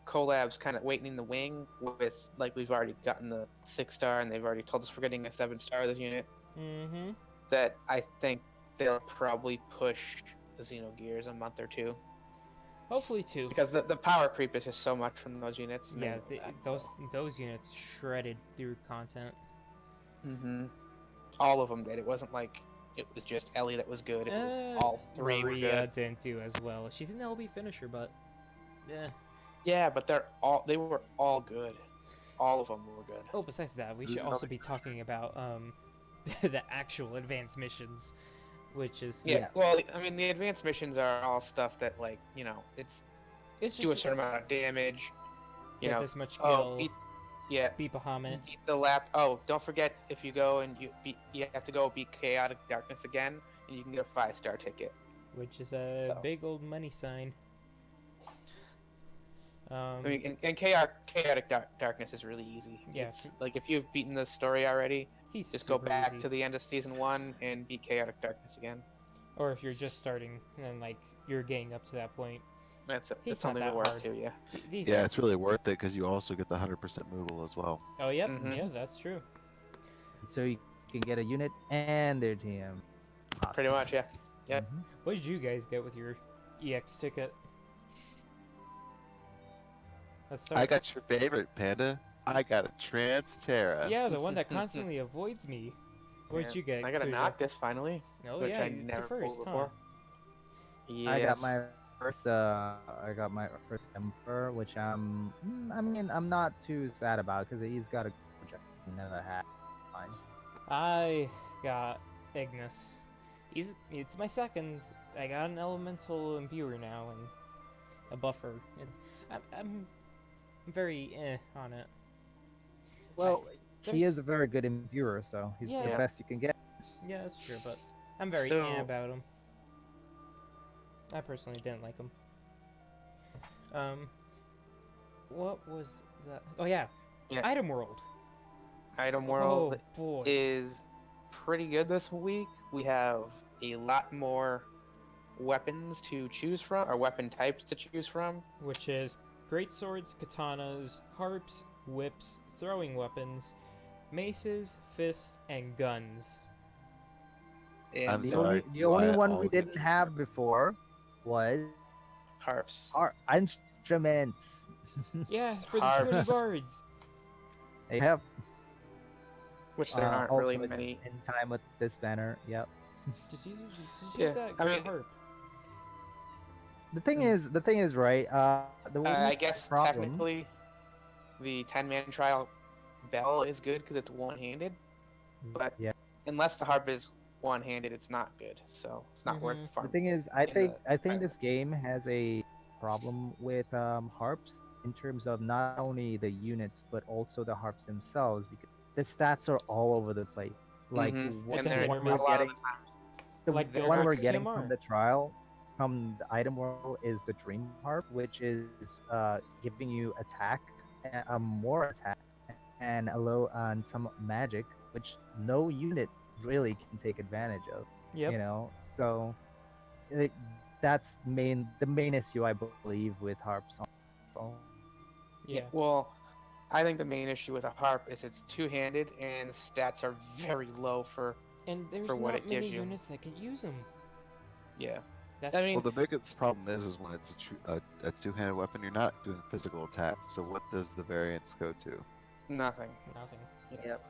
Speaker 3: collabs kind of waiting in the wing with, like, we've already gotten the 6-star and they've already told us we're getting a 7-star of this unit,
Speaker 1: Mm-hmm.
Speaker 3: that I think they'll probably push the Xenogears a month or two,
Speaker 1: Hopefully two.
Speaker 3: because the power creep is just so much from those units. and they
Speaker 1: Yeah,
Speaker 3: know that,
Speaker 1: those units shredded through content.
Speaker 3: Mhm. All of them did. It wasn't like it was just Ellie that was good. It was all three were
Speaker 1: Maria
Speaker 3: good.
Speaker 1: didn't do as well. She's an LB finisher, but yeah.
Speaker 3: Yeah, but they were all good. All of them were good.
Speaker 1: Oh, besides that, we
Speaker 4: Who's
Speaker 1: should
Speaker 4: an
Speaker 1: also
Speaker 4: LB
Speaker 1: be talking about the actual advanced missions, which is
Speaker 3: Yeah. Well, I mean, the advanced missions are all stuff that, like, it's
Speaker 1: it's
Speaker 3: do a
Speaker 1: just
Speaker 3: certain amount of damage. You
Speaker 1: get
Speaker 3: know,
Speaker 1: this much skill,
Speaker 3: oh, yeah,
Speaker 1: beat Bahamut.
Speaker 3: beat the lap. Oh, don't forget, if you go and you have to go beat Chaotic Darkness again, and you can get a 5-star ticket.
Speaker 1: Which is a
Speaker 3: So.
Speaker 1: big old money sign.
Speaker 3: I mean, and Chaotic Darkness is really easy.
Speaker 1: Yeah.
Speaker 3: It's, like, if you've beaten the story already,
Speaker 1: He's
Speaker 3: just go
Speaker 1: super
Speaker 3: back
Speaker 1: easy.
Speaker 3: to the end of season 1 and beat Chaotic Darkness again.
Speaker 1: Or if you're just starting and like you're getting up to that point,
Speaker 3: That's
Speaker 1: He's
Speaker 3: something
Speaker 1: not
Speaker 3: to
Speaker 1: that
Speaker 3: work
Speaker 1: hard.
Speaker 3: too. Yeah.
Speaker 1: these
Speaker 4: Yeah, it's really worth it because you also get the 100% movable as well.
Speaker 1: Oh, yep,
Speaker 3: Mhm.
Speaker 1: yeah, that's true.
Speaker 2: So you can get a unit and their GM.
Speaker 3: Pretty much, yeah. Yep.
Speaker 2: Mhm.
Speaker 1: What did you guys get with your EX ticket? Let's start.
Speaker 4: I got your favorite, Panda. I got a Trans-Terra.
Speaker 1: Yeah, the one that constantly avoids me. What did
Speaker 3: Yeah.
Speaker 1: you get?
Speaker 3: I got to
Speaker 1: Kuja?
Speaker 3: knock this finally,
Speaker 1: Oh
Speaker 3: which
Speaker 1: yeah,
Speaker 3: I
Speaker 1: it's your
Speaker 3: never
Speaker 1: first,
Speaker 3: pulled before. Yes.
Speaker 2: I got my first Emperor, which I mean, I'm not too sad about because he's got a project I never had. Fine.
Speaker 1: I got Ignis. It's my second. I got an elemental imbuer now and a buffer. And I'm very on it.
Speaker 2: Well, he
Speaker 1: there's-
Speaker 2: is a very good imbuer, so he's
Speaker 1: Yeah.
Speaker 2: the
Speaker 3: Yeah.
Speaker 2: best you can get.
Speaker 1: Yeah, that's true, but I'm very
Speaker 3: So-
Speaker 1: about him. I personally didn't like him. What was that? Oh yeah,
Speaker 3: Yeah.
Speaker 1: Item World.
Speaker 3: Item World
Speaker 1: Oh boy.
Speaker 3: is pretty good this week. We have a lot more weapons to choose from, or weapon types to choose from.
Speaker 1: Which is great swords, katanas, harps, whips, throwing weapons, maces, fists, and guns.
Speaker 3: And
Speaker 4: I'm
Speaker 2: The
Speaker 4: sorry,
Speaker 2: only, the only
Speaker 4: why
Speaker 2: one
Speaker 4: all
Speaker 2: we
Speaker 4: of it?
Speaker 2: didn't have before was
Speaker 3: harps.
Speaker 2: our instruments.
Speaker 1: Yeah, for the
Speaker 3: Harps.
Speaker 1: sturdy bards.
Speaker 2: They have
Speaker 3: Which there aren't really
Speaker 2: ultimate
Speaker 3: many.
Speaker 2: in time with this banner. Yep.
Speaker 1: Just use
Speaker 3: Yeah,
Speaker 1: that
Speaker 3: I
Speaker 1: great
Speaker 3: mean-
Speaker 1: harp.
Speaker 2: The thing is, right? The
Speaker 3: I
Speaker 2: only
Speaker 3: guess
Speaker 2: problem-
Speaker 3: technically, the 10-man trial bell is good because it's one-handed, but
Speaker 2: Yeah.
Speaker 3: unless the harp is one-handed, it's not good. So it's not worth
Speaker 1: Mhm.
Speaker 2: The
Speaker 3: farming.
Speaker 2: thing is,
Speaker 3: in the
Speaker 2: I think
Speaker 3: island.
Speaker 2: this game has a problem with harps in terms of not only the units but also the harps themselves because the stats are all over the place. Like
Speaker 1: It's
Speaker 3: And
Speaker 1: a
Speaker 3: they're
Speaker 1: hit or
Speaker 2: we're
Speaker 3: a
Speaker 1: miss.
Speaker 3: lot of
Speaker 2: getting
Speaker 3: the times.
Speaker 2: the
Speaker 1: Like
Speaker 2: one we're
Speaker 1: Gilbert's
Speaker 2: getting from
Speaker 1: TMR.
Speaker 2: the trial, from the item world, is the dream harp, which is giving you attack, more attack, and a little on some magic, which no unit really can take advantage of.
Speaker 1: Yep.
Speaker 2: You know, so it, that's the main issue I believe with harps. On
Speaker 3: Yeah.
Speaker 1: Yeah.
Speaker 3: Well, I think the main issue with a harp is it's two-handed and the stats are very low
Speaker 1: And there's
Speaker 3: for what
Speaker 1: not
Speaker 3: it
Speaker 1: many
Speaker 3: gives you.
Speaker 1: units that can use them.
Speaker 3: Yeah.
Speaker 1: That's
Speaker 3: I mean,
Speaker 4: Well, the biggest problem is when it's a two-handed weapon, you're not doing physical attacks. So what does the variance go to?
Speaker 3: nothing.
Speaker 1: nothing.
Speaker 2: Yep.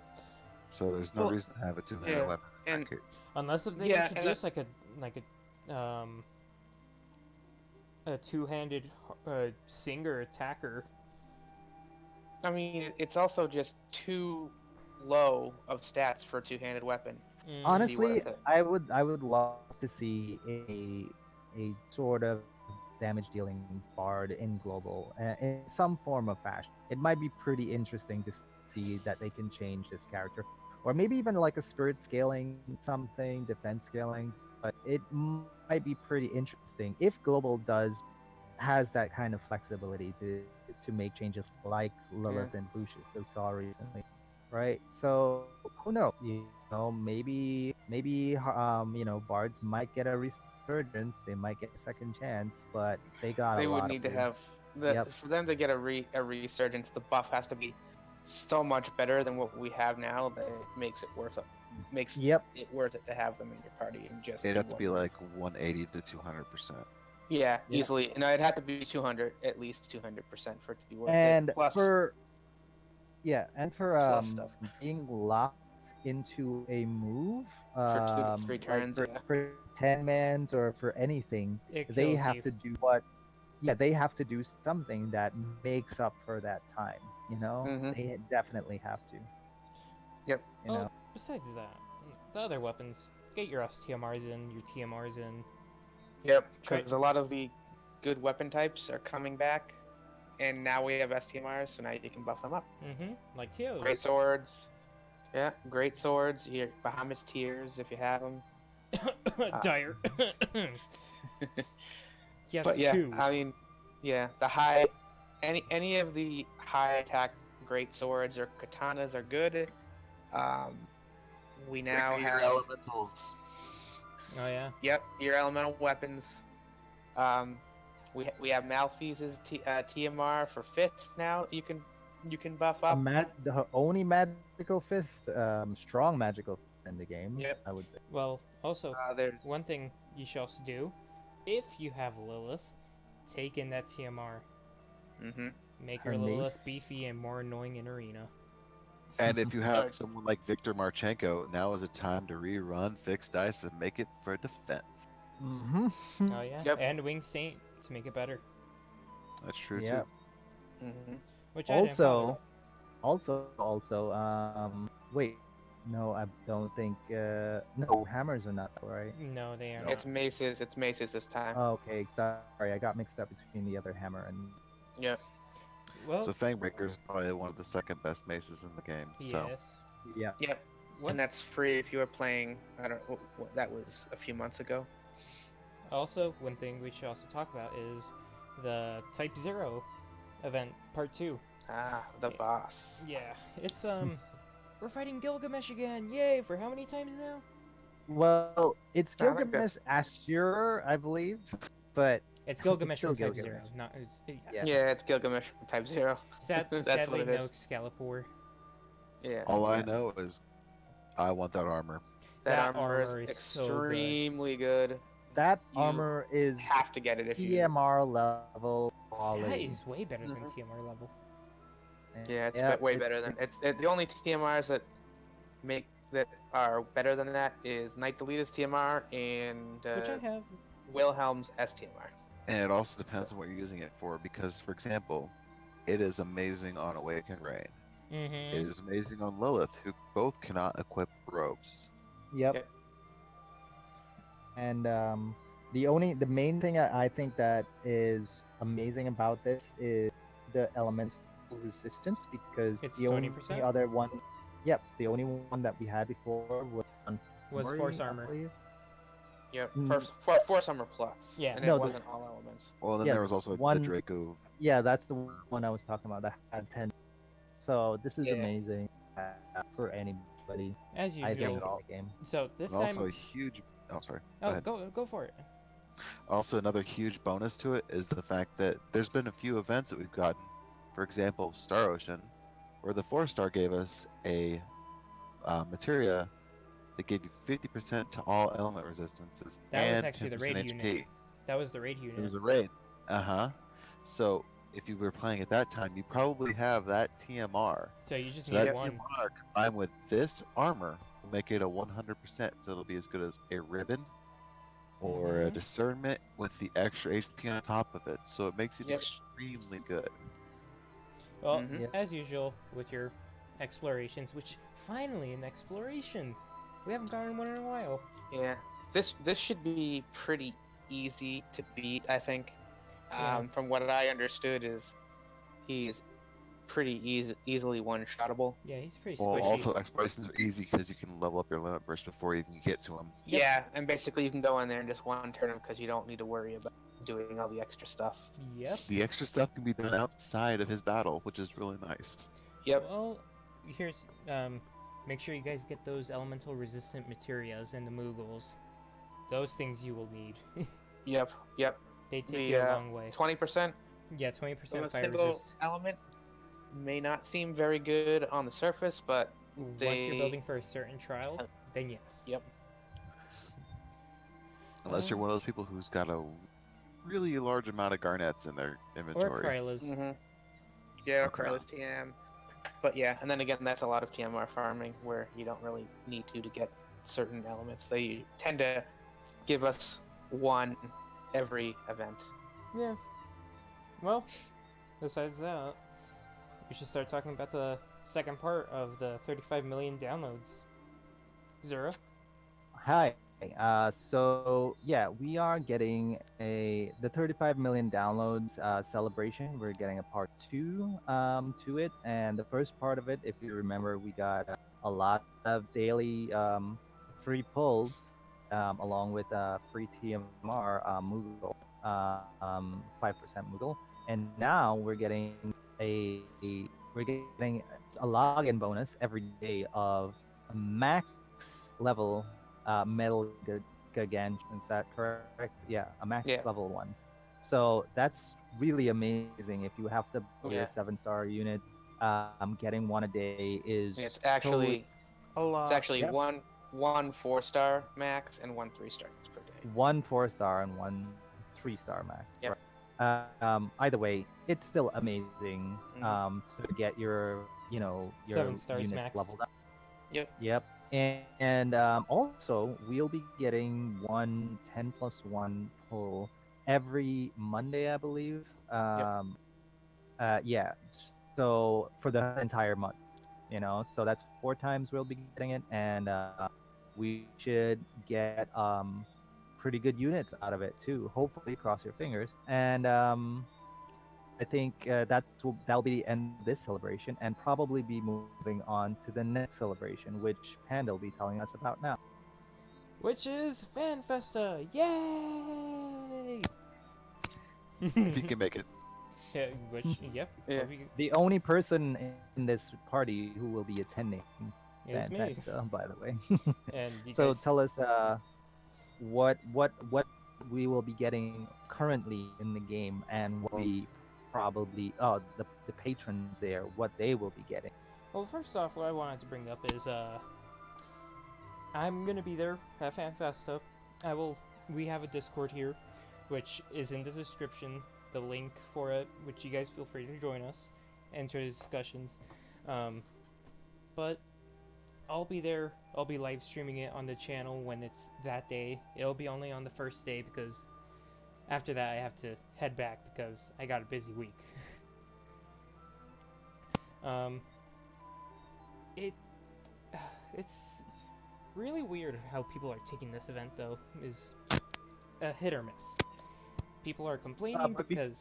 Speaker 4: So there's no
Speaker 3: Well,
Speaker 4: reason to have a two-handed
Speaker 3: yeah,
Speaker 4: weapon in
Speaker 3: and
Speaker 4: that case.
Speaker 1: Unless if they
Speaker 3: Yeah, and
Speaker 1: introduce a two-handed singer attacker.
Speaker 3: I mean, it's also just too low of stats for a two-handed weapon.
Speaker 1: Mm.
Speaker 2: Honestly,
Speaker 3: worth it.
Speaker 2: I would love to see a sort of damage dealing bard in global in some form of fashion. It might be pretty interesting to see that they can change this character, or maybe even like a spirit scaling something, defense scaling. But it might be pretty interesting if global has that kind of flexibility to make changes like Lilith and Lucius so saw recently, right? So who knows? You know, maybe you know, bards might get a resurgence. They might get a second chance, but they got a
Speaker 3: They would
Speaker 2: lot
Speaker 3: need to
Speaker 2: of
Speaker 3: have
Speaker 2: Yep.
Speaker 3: for them to get a resurgence. The buff has to be so much better than what we have now that it makes it worth it. Makes
Speaker 2: Yep.
Speaker 3: it worth it to have them in your party and just.
Speaker 4: It'd
Speaker 3: do
Speaker 4: have to
Speaker 3: one
Speaker 4: be
Speaker 3: move.
Speaker 4: like 180 to 200%.
Speaker 3: Yeah,
Speaker 2: Yeah.
Speaker 3: easily. And it'd have to be 200, at least 200% for it to be worth
Speaker 2: And
Speaker 3: it. Plus,
Speaker 2: for
Speaker 3: plus stuff
Speaker 2: being locked into a move,
Speaker 3: for 2 to 3
Speaker 2: like
Speaker 3: turns. Yeah.
Speaker 2: for 10 mans or for anything,
Speaker 1: It
Speaker 2: they
Speaker 1: kills
Speaker 2: have
Speaker 1: you.
Speaker 2: to do they have to do something that makes up for that time. You know,
Speaker 3: Mhm.
Speaker 2: they definitely have to.
Speaker 3: Yep.
Speaker 2: You know,
Speaker 1: Besides that, the other weapons, get your STMRs in, your TMRs in.
Speaker 3: Yep.
Speaker 1: Try-
Speaker 3: Because a lot of the good weapon types are coming back, and now we have STMRs, so now you can buff them up.
Speaker 1: Like heals.
Speaker 3: Great swords. Yeah, great swords. Your Bahamut's tears if you have them.
Speaker 1: Dire. Yes,
Speaker 3: But yeah,
Speaker 1: two.
Speaker 3: I mean, yeah, the high, any of the high attack great swords or katanas are good. We now
Speaker 4: Bring me your
Speaker 3: have
Speaker 4: elementals.
Speaker 1: Oh yeah.
Speaker 3: Yep, your elemental weapons. We have Malfeas's TMR for fists now. You can buff up.
Speaker 2: the only magical fist, strong magical fist in the game.
Speaker 3: Yep.
Speaker 2: I would say.
Speaker 1: Well, also,
Speaker 3: There's
Speaker 1: one thing you should also do, if you have Lilith, take in that TMR.
Speaker 3: mm-hmm.
Speaker 1: Make
Speaker 2: Her
Speaker 1: your Lilith
Speaker 2: mace?
Speaker 1: beefy and more annoying in arena.
Speaker 4: And if you have
Speaker 3: Alright.
Speaker 4: someone like Victor Marchenko, now is a time to rerun fixed dice and make it for defense.
Speaker 2: Mm-hmm.
Speaker 1: Oh yeah.
Speaker 3: Yep.
Speaker 1: And Wing Saint to make it better.
Speaker 4: That's true
Speaker 2: Yeah.
Speaker 4: too.
Speaker 3: Mm-hmm.
Speaker 1: Which I didn't follow.
Speaker 2: Also, wait, no, I don't think. No, hammers are not right.
Speaker 1: No, they are
Speaker 4: No.
Speaker 1: not.
Speaker 3: It's maces. It's maces this time.
Speaker 2: Okay, sorry, I got mixed up between the other hammer and.
Speaker 3: Yep.
Speaker 1: Well,
Speaker 4: So Fangbreaker is probably one of the second best maces in the game. So
Speaker 1: yes.
Speaker 2: Yeah.
Speaker 3: Yep.
Speaker 1: What?
Speaker 3: And that's free if you were playing. I don't. What that was a few months ago.
Speaker 1: Also, one thing we should also talk about is the Type 0 event, Part 2.
Speaker 3: The boss.
Speaker 1: Yeah, it's, we're fighting Gilgamesh again! Yay! For how many times now?
Speaker 2: Well, it's
Speaker 3: I like
Speaker 2: Gilgamesh
Speaker 3: this.
Speaker 2: Ashur, I believe, but
Speaker 1: It's Gilgamesh
Speaker 2: still
Speaker 1: from Type
Speaker 2: Gilgamesh.
Speaker 1: 0. Not, yeah.
Speaker 2: Yeah.
Speaker 3: Yeah, it's Gilgamesh from Type 0.
Speaker 1: Sad,
Speaker 3: That's
Speaker 1: sadly,
Speaker 3: what it
Speaker 1: no
Speaker 3: is.
Speaker 1: Excalibur.
Speaker 3: Yeah.
Speaker 4: all I know is I want that armor.
Speaker 3: That armor is
Speaker 1: so good.
Speaker 3: extremely good.
Speaker 2: that
Speaker 3: You
Speaker 2: armor is
Speaker 3: Have to get it if you.
Speaker 2: TMR level
Speaker 1: That
Speaker 2: quality.
Speaker 1: is way better than
Speaker 3: Mhm.
Speaker 1: TMR level.
Speaker 3: Yeah, it's
Speaker 2: Yeah,
Speaker 3: way better than the only TMRs that are better than that is Knight Delita's TMR and
Speaker 1: Which I have.
Speaker 3: Wilhelm's STMR.
Speaker 4: And it also depends on what you're using it for, because, for example, it is amazing on Awakened Rain. It
Speaker 1: Mm-hmm.
Speaker 4: is amazing on Lilith, who both cannot equip robes.
Speaker 2: Yep.
Speaker 3: Yep.
Speaker 2: And the main thing I think that is amazing about this is the elemental resistance, because
Speaker 1: It's
Speaker 2: the only
Speaker 1: 20%?
Speaker 2: other one, yep, the only one that we had before was
Speaker 1: Was
Speaker 2: Mori,
Speaker 1: Force
Speaker 2: I
Speaker 1: Armor.
Speaker 2: believe.
Speaker 3: Yep.
Speaker 2: Mm.
Speaker 3: For Summer Plus.
Speaker 1: Yeah.
Speaker 3: And
Speaker 2: No,
Speaker 3: it
Speaker 2: the-
Speaker 3: wasn't all elements.
Speaker 4: Well, then
Speaker 2: Yeah,
Speaker 4: there was also the
Speaker 2: one-
Speaker 4: Draco.
Speaker 2: Yeah, that's the one I was talking about that had 10. So this is
Speaker 3: Yeah.
Speaker 2: amazing for anybody.
Speaker 1: As
Speaker 2: I think
Speaker 1: usual.
Speaker 2: in the game.
Speaker 1: So this
Speaker 4: And also a
Speaker 1: time.
Speaker 4: huge. Oh, sorry. Go
Speaker 1: Oh,
Speaker 4: ahead.
Speaker 1: go for it.
Speaker 4: Also, another huge bonus to it is the fact that there's been a few events that we've gotten. For example, Star Ocean, where the 4-star gave us a materia that gave you 50% to all element resistances
Speaker 1: That was
Speaker 4: and
Speaker 1: actually
Speaker 4: 10%
Speaker 1: the raid
Speaker 4: HP.
Speaker 1: unit. That was the raid unit.
Speaker 4: It was a raid. So if you were playing at that time, you probably have that TMR.
Speaker 1: So you just
Speaker 4: So
Speaker 1: need
Speaker 4: that
Speaker 1: one.
Speaker 4: TMR combined with this armor will make it a 100%. So it'll be as good as a ribbon or a
Speaker 1: Mhm.
Speaker 4: discernment with the extra HP on top of it. So it makes it
Speaker 3: Yep.
Speaker 4: extremely good.
Speaker 1: Well,
Speaker 3: Mhm.
Speaker 2: Yep.
Speaker 1: as usual with your explorations, which finally an exploration. We haven't gotten one in a while.
Speaker 3: Yeah. This should be pretty easy to beat, I think.
Speaker 1: Yeah.
Speaker 3: From what I understood is he's pretty easily one-shottable.
Speaker 1: Yeah, he's pretty
Speaker 4: Well,
Speaker 1: squishy.
Speaker 4: also explorations are easy because you can level up your limit burst before you even get to them.
Speaker 1: Yep.
Speaker 3: Yeah, and basically you can go in there and just one-turn him because you don't need to worry about doing all the extra stuff.
Speaker 1: Yep.
Speaker 4: The extra stuff can be done outside of his battle, which is really nice.
Speaker 3: Yep.
Speaker 1: Well, here's make sure you guys get those elemental resistant materials and the Moogles. Those things you will need.
Speaker 3: Yep. Yep.
Speaker 1: They take
Speaker 3: The,
Speaker 1: you a long way.
Speaker 3: 20%
Speaker 1: Yeah,
Speaker 3: of
Speaker 1: 20%
Speaker 3: a
Speaker 1: fire
Speaker 3: single
Speaker 1: resist.
Speaker 3: element may not seem very good on the surface, but
Speaker 1: Once
Speaker 3: they...
Speaker 1: you're building for a certain trial, then yes.
Speaker 3: Yep.
Speaker 4: Unless you're one of those people who's got a really large amount of garnets in their
Speaker 1: Or
Speaker 4: inventory.
Speaker 1: Krylas.
Speaker 3: Mm-hmm. Yeah,
Speaker 4: Okay.
Speaker 3: Krylus TM. But yeah, and then again, that's a lot of TMR farming where you don't really need to get certain elements. They tend to give us one every event.
Speaker 1: Yeah. Well, besides that, we should start talking about the second part of the 35 million downloads. Zero?
Speaker 2: Hi. So yeah, we are getting the 35 million downloads celebration. We're getting a part 2 to it, and the first part of it, if you remember, we got a lot of daily free pulls along with free TMR Moogle, 5% Moogle, and now we're getting we're getting a login bonus every day of a max level metal gargantuan. Is that correct? Yeah, a max
Speaker 3: Yeah.
Speaker 2: level one. So that's really amazing. If you have to build
Speaker 3: Yeah.
Speaker 2: a 7-star unit, getting one a day is
Speaker 3: It's actually
Speaker 1: A lot.
Speaker 3: it's actually
Speaker 2: Yep.
Speaker 3: one 4-star max and 1 3-star per day.
Speaker 2: one 4-star and one 3-star max.
Speaker 3: Yep.
Speaker 2: Either way, it's still amazing
Speaker 3: Mhm.
Speaker 2: to get your your
Speaker 1: 7 stars
Speaker 2: units
Speaker 1: max.
Speaker 2: leveled up.
Speaker 3: Yep.
Speaker 2: Yep. And also, we'll be getting one 10+1 pull every Monday, I believe. Yeah. So for the entire month, so that's 4 times we'll be getting it, and we should get pretty good units out of it too. Hopefully, cross your fingers. And I think that'll be the end of this celebration, and probably be moving on to the next celebration, which Panda will be telling us about now.
Speaker 1: Which is Fan Festa! Yay!
Speaker 4: If you can make it.
Speaker 1: Yeah, which, yep.
Speaker 3: Yeah.
Speaker 2: The only person in this party who will be attending
Speaker 1: It's
Speaker 2: Fan
Speaker 1: me.
Speaker 2: Festa, by the way.
Speaker 1: And you
Speaker 2: So
Speaker 1: guys,
Speaker 2: tell us what we will be getting currently in the game, and what we probably the patrons there, what they will be getting.
Speaker 1: well, first off, what I wanted to bring up is, I'm gonna be there at Fan Festa. We have a Discord here, which is in the description, the link for it, which you guys feel free to join us, enter discussions. But I'll be there. I'll be live streaming it on the channel when it's that day. It'll be only on the first day because after that I have to head back because I got a busy week. It's really weird how people are taking this event, though, is a hit or miss. People are complaining
Speaker 2: But
Speaker 1: because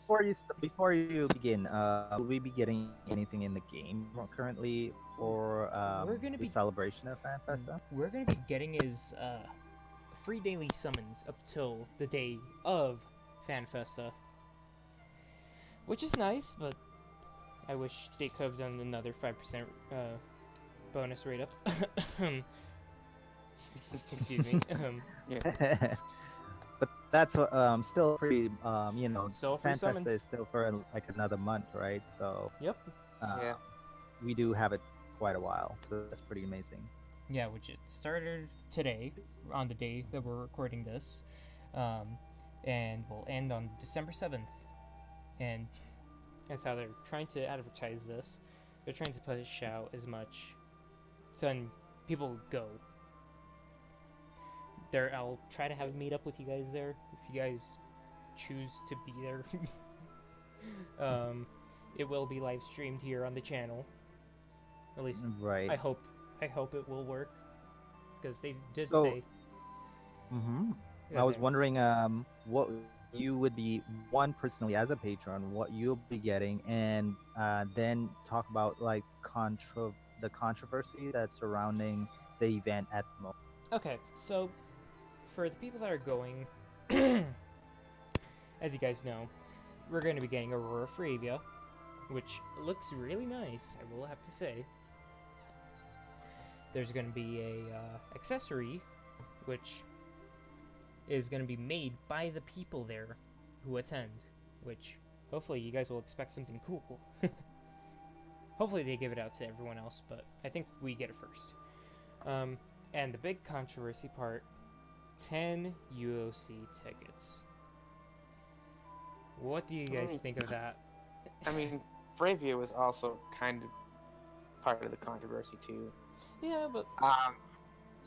Speaker 2: before you begin, will we be getting anything in the game currently for
Speaker 1: We're gonna
Speaker 2: the
Speaker 1: be-
Speaker 2: celebration of Fan Festa?
Speaker 1: we're going to be getting is free daily summons up till the day of Fan Festa, which is nice, but I wish they could have done another 5% bonus rate up. Excuse me.
Speaker 2: But that's still pretty.
Speaker 1: Still free
Speaker 2: Fan
Speaker 1: summon.
Speaker 2: Festa is still for like another month, right? So
Speaker 1: Yep.
Speaker 3: Yeah.
Speaker 2: we do have it quite a while, so that's pretty amazing.
Speaker 1: Yeah, which it started today, on the day that we're recording this, and will end on December 7th. And that's how they're trying to advertise this. They're trying to push out as much, so then people go. I'll try to have a meet up with you guys there if you guys choose to be there. It will be live streamed here on the channel. At least
Speaker 2: Right.
Speaker 1: I hope it will work, because they did
Speaker 2: So-
Speaker 1: say.
Speaker 2: Mm-hmm.
Speaker 1: that
Speaker 2: I was
Speaker 1: they-
Speaker 2: wondering what you would be, one, personally as a patron, what you'll be getting, and then talk about like the controversy that's surrounding the event at the moment.
Speaker 1: Okay, so for the people that are going, as you guys know, we're going to be getting Aurora Fravia, which looks really nice, I will have to say. There's going to be a accessory, which is going to be made by the people there who attend, which hopefully you guys will expect something cool. Hopefully they give it out to everyone else, but I think we get it first. And the big controversy part, 10 UOC tickets. What do you guys think of that?
Speaker 3: I mean, Fravia was also kind of part of the controversy too.
Speaker 1: Yeah, but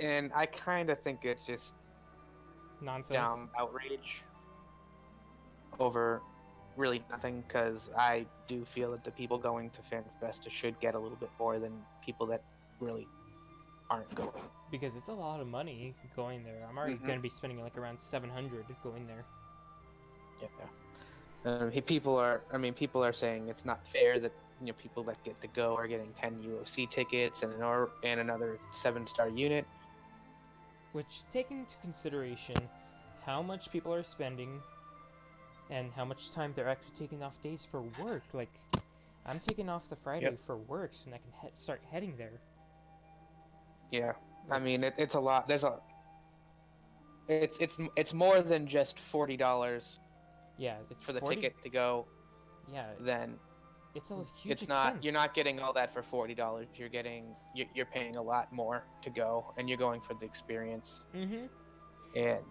Speaker 3: And I kind of think it's just
Speaker 1: nonsense.
Speaker 3: dumb outrage over really nothing, because I do feel that the people going to Fan Festa should get a little bit more than people that really aren't going.
Speaker 1: Because it's a lot of money going there. I'm already
Speaker 3: Mhm.
Speaker 1: going to be spending like around 700 going there.
Speaker 3: Yeah. People are saying it's not fair that people that get to go are getting 10 UOC tickets and another 7-star unit.
Speaker 1: Which, taking into consideration how much people are spending and how much time they're actually taking off days for work, like, I'm taking off the Friday
Speaker 3: Yep.
Speaker 1: for work so I can start heading there.
Speaker 3: Yeah, I mean it's a lot. It's more than just $40
Speaker 1: Yeah, it's
Speaker 3: for the
Speaker 1: 40
Speaker 3: ticket to go.
Speaker 1: Yeah,
Speaker 3: Then
Speaker 1: it's a huge
Speaker 3: it's not.
Speaker 1: expense.
Speaker 3: You're not getting all that for $40. You're paying a lot more to go, and you're going for the experience.
Speaker 1: Mm-hmm.
Speaker 3: And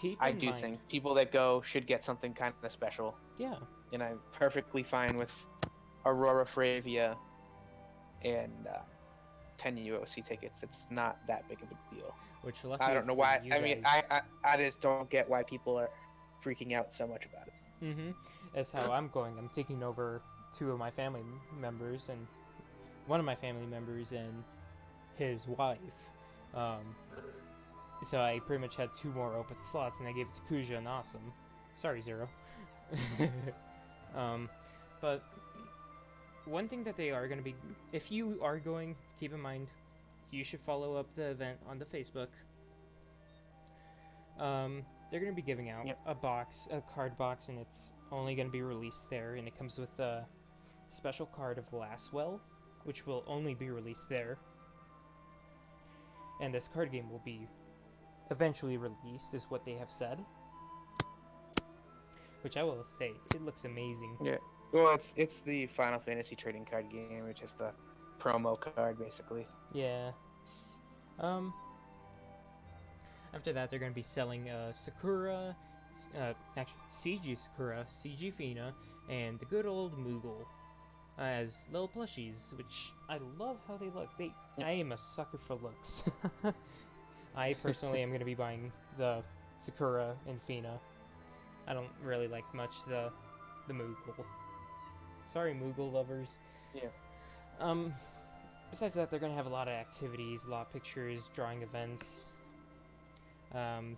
Speaker 1: Keep
Speaker 3: I
Speaker 1: in
Speaker 3: do
Speaker 1: mind-
Speaker 3: think people that go should get something kind of special.
Speaker 1: Yeah.
Speaker 3: And I'm perfectly fine with Aurora Fravia and 10 UOC tickets. It's not that big of a deal.
Speaker 1: Which lucky
Speaker 3: I don't know
Speaker 1: for
Speaker 3: why.
Speaker 1: you
Speaker 3: I mean,
Speaker 1: guys.
Speaker 3: I just don't get why people are freaking out so much about it.
Speaker 1: Mm-hmm. That's how I'm going. I'm taking over 2 of my family members, and one of my family members and his wife. So I pretty much had 2 more open slots, and I gave it to Kuja and Awesome. Sorry, Zero. But one thing that they are going to be, if you are going, keep in mind, you should follow up the event on the Facebook. They're going to be giving out
Speaker 3: Yep.
Speaker 1: a card box, and it's only going to be released there, and it comes with a special card of Laswell, which will only be released there. And this card game will be eventually released, is what they have said. Which I will say, it looks amazing.
Speaker 3: Yeah. Well, it's the Final Fantasy trading card game. It's just a promo card, basically.
Speaker 1: Yeah. After that, they're going to be selling Sakura, actually CG Sakura, CG Fina, and the good old Moogle as little plushies, which I love how they look. I am a sucker for looks. I personally am going to be buying the Sakura and Fina. I don't really like much the Moogle. Sorry, Moogle lovers.
Speaker 3: Yeah.
Speaker 1: Besides that, they're gonna have a lot of activities, a lot of pictures, drawing events,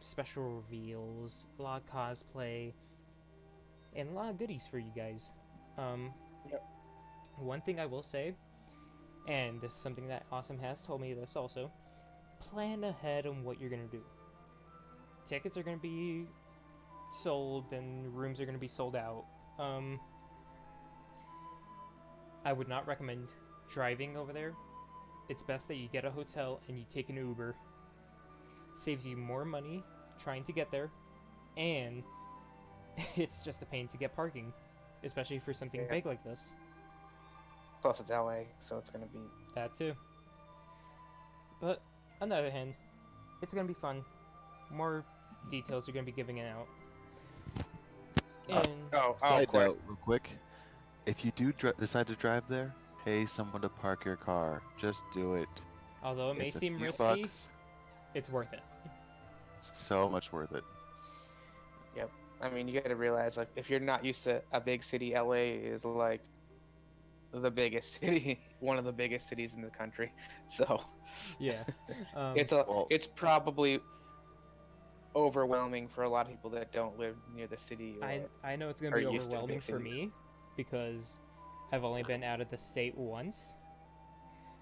Speaker 1: special reveals, a lot of cosplay, and a lot of goodies for you guys. Um,
Speaker 3: Yep.
Speaker 1: One thing I will say, and this is something that Awesome has told me this also, plan ahead on what you're gonna do. Tickets are gonna be sold and rooms are gonna be sold out. I would not recommend driving over there. It's best that you get a hotel and you take an Uber. Saves you more money trying to get there, and it's just a pain to get parking, especially for something
Speaker 3: Yeah.
Speaker 1: big like this.
Speaker 3: Plus, it's LA, so it's gonna be.
Speaker 1: That too. But on the other hand, it's gonna be fun. More details are gonna be giving it out. And
Speaker 3: Oh,
Speaker 4: Side
Speaker 3: of course.
Speaker 4: note, real quick. If you do decide to drive there, pay someone to park your car. Just do it.
Speaker 1: although it may
Speaker 4: It's a
Speaker 1: seem
Speaker 4: few
Speaker 1: risky,
Speaker 4: bucks.
Speaker 1: it's worth it.
Speaker 4: So much worth it.
Speaker 3: Yep. I mean, you gotta realize, like, if you're not used to a big city, LA is like the biggest city, one of the biggest cities in the country. So
Speaker 1: Yeah.
Speaker 4: Well-
Speaker 3: it's probably overwhelming for a lot of people that don't live near the city. Or,
Speaker 1: I know it's gonna
Speaker 3: are
Speaker 1: be
Speaker 3: used to
Speaker 1: overwhelming
Speaker 3: big
Speaker 1: for
Speaker 3: cities.
Speaker 1: me because I've only been out of the state once.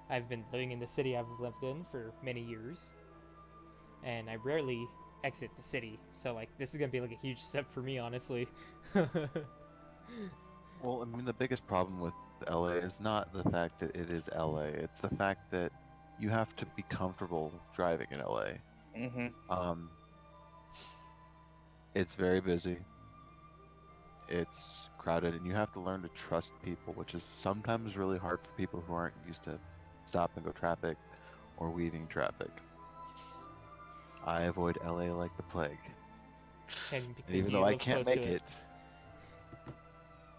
Speaker 1: I've been living in the city I've lived in for many years, and I rarely exit the city. So like this is gonna be like a huge step for me, honestly.
Speaker 4: Well, I mean, the biggest problem with LA is not the fact that it is LA. It's the fact that you have to be comfortable driving in LA.
Speaker 3: Mm-hmm.
Speaker 4: It's very busy. It's crowded, and you have to learn to trust people, which is sometimes really hard for people who aren't used to stop and go traffic or weaving traffic. I avoid LA like the plague.
Speaker 1: And
Speaker 4: And
Speaker 1: because
Speaker 4: even
Speaker 1: you
Speaker 4: though I
Speaker 1: live
Speaker 4: can't
Speaker 1: close
Speaker 4: make
Speaker 1: to
Speaker 4: it,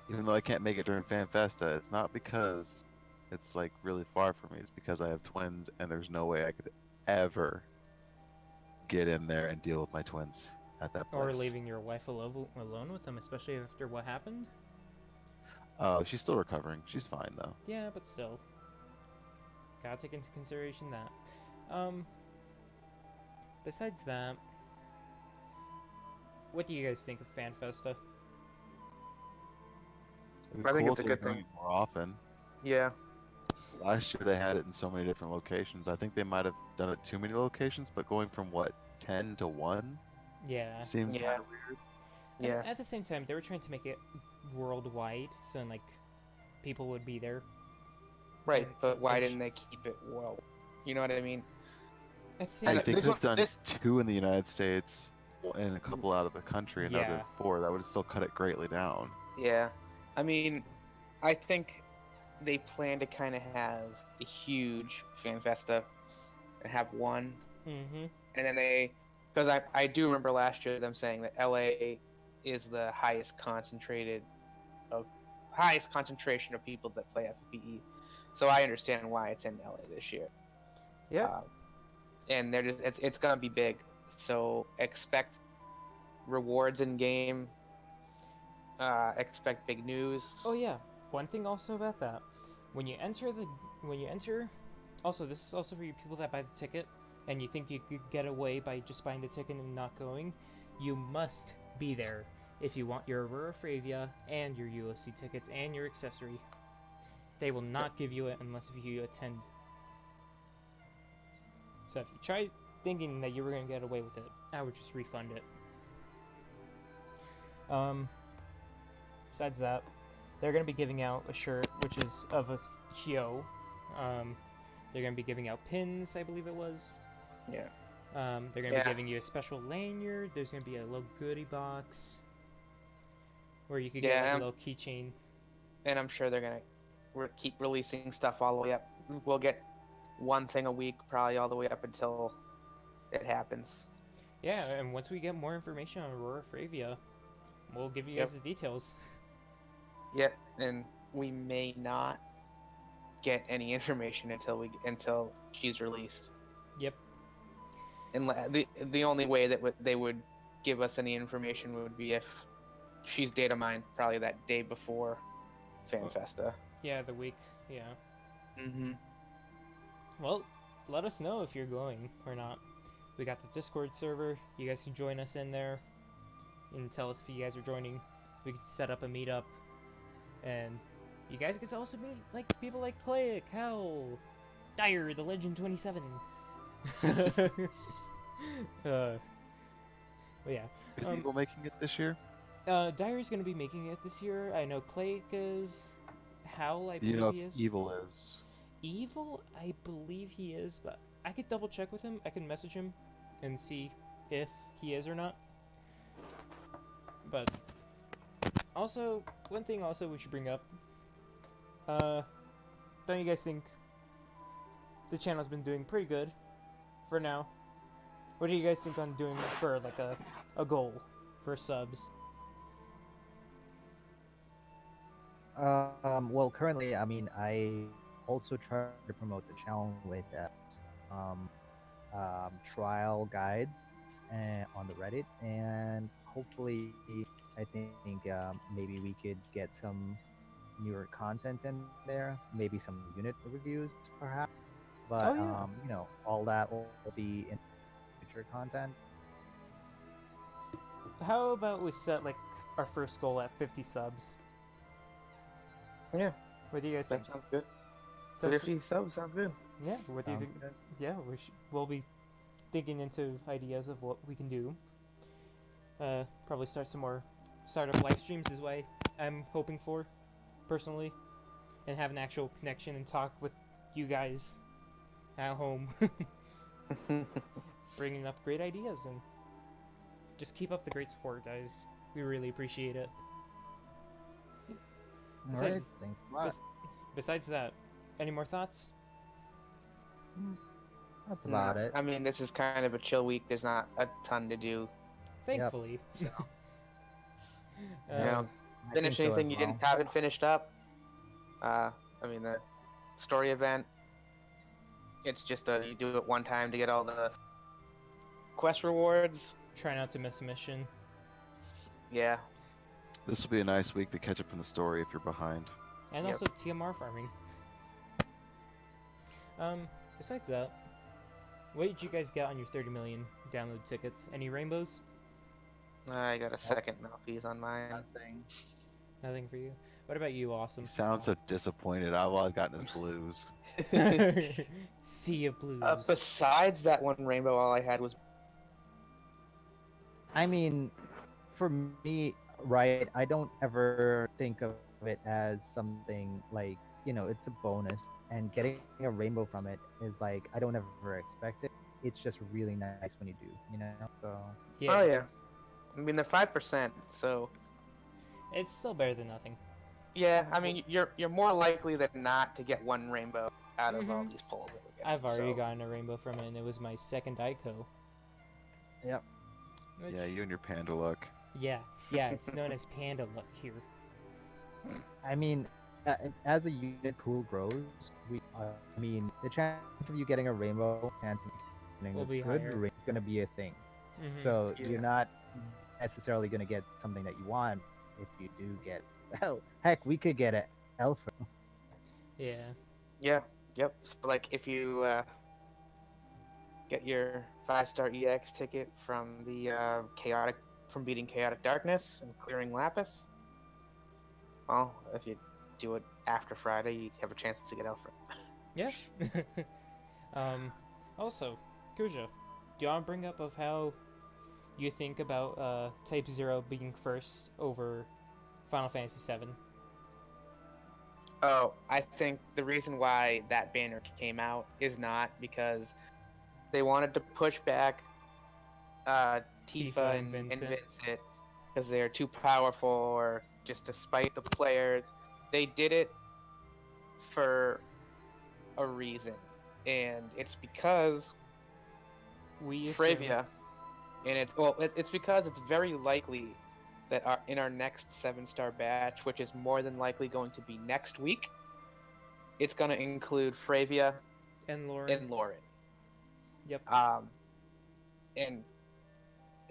Speaker 4: even though I can't make it during Fan Festa, it's not because it's like really far from me. It's because I have twins, and there's no way I could ever get in there and deal with my twins at that place.
Speaker 1: or leaving your wife alone with them, especially after what happened.
Speaker 4: Oh, she's still recovering. She's fine though.
Speaker 1: Yeah, but still, gotta take into consideration that. Besides that, what do you guys think of Fan Festa?
Speaker 4: It'd be
Speaker 3: I think
Speaker 4: cool
Speaker 3: it's a
Speaker 4: if they were
Speaker 3: good
Speaker 4: doing
Speaker 3: thing.
Speaker 4: it more often.
Speaker 3: Yeah.
Speaker 4: Last year they had it in so many different locations. I think they might have done it too many locations, but going from what 10 to 1
Speaker 1: Yeah.
Speaker 4: seemed
Speaker 3: Yeah.
Speaker 4: kind of weird.
Speaker 1: And
Speaker 3: Yeah.
Speaker 1: at the same time, they were trying to make it worldwide, so like people would be there.
Speaker 3: Right.
Speaker 1: Like,
Speaker 3: But why
Speaker 1: and
Speaker 3: didn't they keep it well? You know what I mean?
Speaker 1: At the
Speaker 3: And
Speaker 1: same
Speaker 4: If they
Speaker 3: this
Speaker 4: could
Speaker 3: one-
Speaker 4: have done
Speaker 3: this-
Speaker 4: 2 in the United States and a couple out of the country, another
Speaker 1: Yeah.
Speaker 4: 4, that would still cut it greatly down.
Speaker 3: Yeah. I mean, I think they plan to kind of have a huge Fan Festa and have one.
Speaker 1: Mm-hmm.
Speaker 3: And then because I do remember last year them saying that LA is the highest concentration of people that play FFBE. So I understand why it's in LA this year.
Speaker 1: Yeah.
Speaker 3: And they're just it's gonna be big. So expect rewards in game. Expect big news.
Speaker 1: Oh yeah. One thing also about that, when you enter, also this is also for you people that buy the ticket, and you think you could get away by just buying the ticket and not going, you must be there if you want your Aurora Fravia and your USC tickets and your accessory. They will not give you it unless if you attend. So if you try thinking that you were going to get away with it, I would just refund it. Besides that, they're going to be giving out a shirt, which is of a Hyo. They're going to be giving out pins, I believe it was.
Speaker 3: Yeah.
Speaker 1: They're going to be giving you a special lanyard. There's going to be a little goodie box where you could get like, a little keychain.
Speaker 3: And I'm sure they're gonna keep releasing stuff all the way up. We'll get one thing a week, probably all the way up until it happens.
Speaker 1: Yeah, and once we get more information on Aurora Fravia, we'll give you guys the details.
Speaker 3: Yep, and we may not get any information until she's released.
Speaker 1: Yep.
Speaker 3: And the only way that they would give us any information would be if she's data mined, probably that day before Fan Festa.
Speaker 1: Yeah, the week. Yeah.
Speaker 3: Mm-hmm.
Speaker 1: Well, let us know if you're going or not. We got the Discord server. You guys can join us in there and tell us if you guys are joining. We can set up a meetup, and you guys get to also meet like people like Click, Hell, Dyer, the Legend 27. But yeah.
Speaker 4: Is Evil making it this year?
Speaker 1: Dyer's gonna be making it this year. I know Clake is. Hal, I
Speaker 4: Do you
Speaker 1: believe
Speaker 4: know
Speaker 1: he
Speaker 4: if
Speaker 1: is.
Speaker 4: Evil is?
Speaker 1: Evil, I believe he is, but I could double check with him. I can message him and see if he is or not. But also, one thing also we should bring up. Don't you guys think the channel's been doing pretty good for now? What do you guys think on doing for like a goal for subs?
Speaker 2: Well, currently, I mean, I also try to promote the channel with um, trial guides on the Reddit, and hopefully, I think maybe we could get some newer content in there, maybe some unit reviews, perhaps. But
Speaker 1: Oh, yeah.
Speaker 2: you know, all that will be in future content.
Speaker 1: How about we set like our first goal at 50 subs?
Speaker 3: Yeah,
Speaker 1: What do you guys think?
Speaker 3: that sounds good.
Speaker 1: So
Speaker 3: 50 subs sounds good.
Speaker 1: yeah, what do you
Speaker 2: Sounds
Speaker 1: think?
Speaker 2: good.
Speaker 1: Yeah, we'll be thinking into ideas of what we can do. Probably start some more startup live streams is what I'm hoping for, personally, and have an actual connection and talk with you guys at home, bringing up great ideas, and just keep up the great support, guys. We really appreciate it.
Speaker 2: All
Speaker 1: Besides-
Speaker 2: right, thanks a lot.
Speaker 1: Besides that, any more thoughts?
Speaker 2: That's about
Speaker 3: No,
Speaker 2: it.
Speaker 3: I mean, this is kind of a chill week. There's not a ton to do.
Speaker 1: Thankfully.
Speaker 3: So,
Speaker 1: Uh,
Speaker 3: you know,
Speaker 2: I
Speaker 3: finish
Speaker 2: think so
Speaker 3: anything
Speaker 2: as
Speaker 3: you
Speaker 2: well.
Speaker 3: haven't finished up. I mean, the story event. It's just you do it one time to get all the quest rewards.
Speaker 1: try not to miss a mission.
Speaker 3: Yeah,
Speaker 4: This will be a nice week to catch up on the story if you're behind.
Speaker 1: And
Speaker 3: Yep.
Speaker 1: also TMR farming. Besides that, what did you guys get on your 30 million download tickets? Any rainbows?
Speaker 3: I got a second Malfeas on mine.
Speaker 2: Nothing.
Speaker 1: Nothing for you. What about you, Awesome?
Speaker 4: You sound so disappointed. All I've gotten is blues.
Speaker 1: Sea of Blues.
Speaker 3: Besides that one rainbow, all I had was
Speaker 2: I mean, for me, right, I don't ever think of it as something like, you know, it's a bonus, and getting a rainbow from it is like, I don't ever expect it. It's just really nice when you do, you know? So,
Speaker 1: Yeah,
Speaker 3: Oh yeah, I mean they're 5%, so
Speaker 1: it's still better than nothing.
Speaker 3: yeah. I mean you're more likely than not to get one rainbow out of all
Speaker 1: Mhm.
Speaker 3: these polls that we're getting.
Speaker 1: I've already
Speaker 3: so.
Speaker 1: gotten a rainbow from it, and it was my second ICO.
Speaker 2: Yep.
Speaker 1: Which-
Speaker 4: Yeah, you and your panda luck.
Speaker 1: yeah, it's known as Panda Luck here.
Speaker 2: I mean, as a unit pool grows, I mean, the chance of you getting a rainbow, chance of you getting
Speaker 1: Will
Speaker 2: a
Speaker 1: be
Speaker 2: good
Speaker 1: higher.
Speaker 2: ring is going to be a thing.
Speaker 1: Mhm.
Speaker 2: So
Speaker 3: Yeah.
Speaker 2: you're not necessarily going to get something that you want if you do get. Hell, heck, we could get an Elephim.
Speaker 1: Yeah.
Speaker 3: Yeah. Yep. So like if you get your 5-star EX ticket from the from beating Chaotic Darkness and clearing Lapis, well, if you do it after Friday, you have a chance to get Alfred.
Speaker 1: Yeah. Also, Kuja, do you want to bring up of how you think about Type 0 being first over Final Fantasy 7?
Speaker 3: Oh, I think the reason why that banner came out is not because they wanted to push back Tifa and Vincent because they're too powerful or just to spite the players. They did it for a reason, and it's because
Speaker 1: We assume-
Speaker 3: Fravia, and it's because it's very likely that in our next 7-star batch, which is more than likely going to be next week, it's going to include Fravia
Speaker 1: and Lauren.
Speaker 3: and Lauren.
Speaker 1: Yep.
Speaker 3: And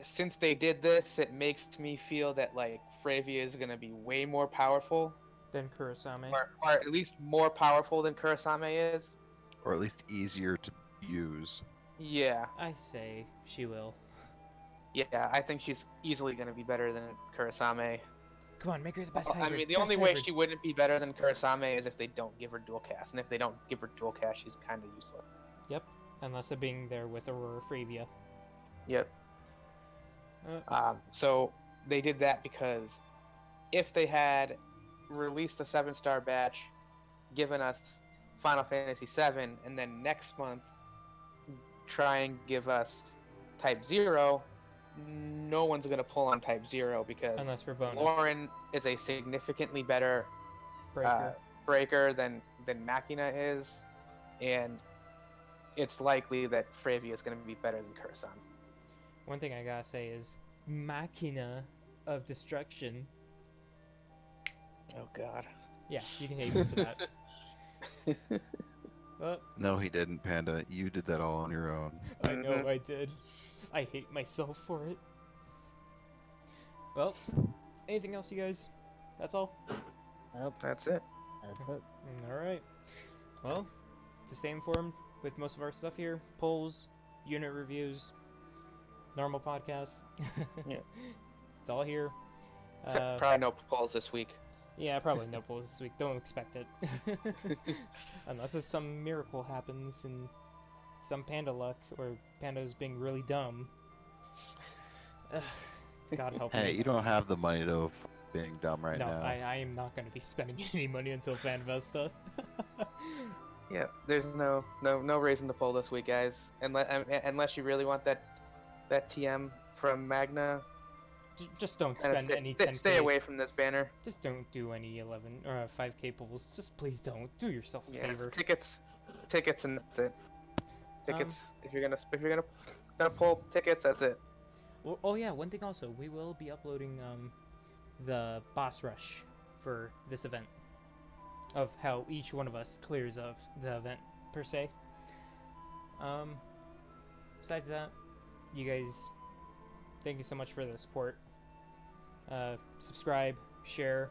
Speaker 3: since they did this, it makes me feel that like Fravia is going to be way more powerful,
Speaker 1: Then Kurosame.
Speaker 3: or at least more powerful than Kurosame is.
Speaker 4: or at least easier to use.
Speaker 3: Yeah,
Speaker 1: I say she will.
Speaker 3: yeah, I think she's easily going to be better than Kurasame.
Speaker 1: Come on, make her the best
Speaker 3: I
Speaker 1: hybrid.
Speaker 3: mean, the
Speaker 1: best
Speaker 3: only way
Speaker 1: hybrid.
Speaker 3: she wouldn't be better than Kurasame is if they don't give her dual cast, and if they don't give her dual cast, she's kind of useless.
Speaker 1: Yep, unless it being there with Aurora Fravia.
Speaker 3: Yep.
Speaker 1: Uh,
Speaker 3: So they did that because if they had released a 7-star batch, given us Final Fantasy VII, and then next month try and give us Type 0, no one's going to pull on Type 0 because
Speaker 1: unless for bonus.
Speaker 3: Lauren is a significantly better
Speaker 1: Breaker.
Speaker 3: breaker than Machina is, and it's likely that Fravia is going to be better than Kursan.
Speaker 1: One thing I gotta say is Machina of Destruction.
Speaker 3: Oh God.
Speaker 1: Yeah, you can hate me for that. Well,
Speaker 4: No, he didn't, Panda. You did that all on your own.
Speaker 1: I know I did. I hate myself for it. Well, anything else, you guys? That's all?
Speaker 2: Nope,
Speaker 3: That's it.
Speaker 2: that's it.
Speaker 1: Alright. Well, to stay informed with most of our stuff here, polls, unit reviews, normal podcasts.
Speaker 3: Yeah.
Speaker 1: It's all here.
Speaker 3: Probably no polls this week.
Speaker 1: Yeah, probably no polls this week. Don't expect it. Unless it's some miracle happens and some panda luck, or pandas being really dumb. Ugh, God help
Speaker 4: Hey,
Speaker 1: me.
Speaker 4: you don't have the money to being dumb right
Speaker 1: No,
Speaker 4: now.
Speaker 1: I am not going to be spending any money until Fan Festa.
Speaker 3: Yeah, there's no reason to pull this week, guys. Unless you really want that TM from Magna.
Speaker 1: Just don't
Speaker 3: Kinda
Speaker 1: spend any 10K.
Speaker 3: stay away from this banner.
Speaker 1: Just don't do any 11 or 5K pulls. Just please don't. Do yourself a
Speaker 3: Yeah,
Speaker 1: favor.
Speaker 3: tickets, and that's it. Tickets. If you're gonna pull tickets, that's it.
Speaker 1: Well, oh yeah, one thing also, we will be uploading the boss rush for this event, of how each one of us clears of the event per se. Besides that, you guys, thank you so much for the support. Subscribe, share,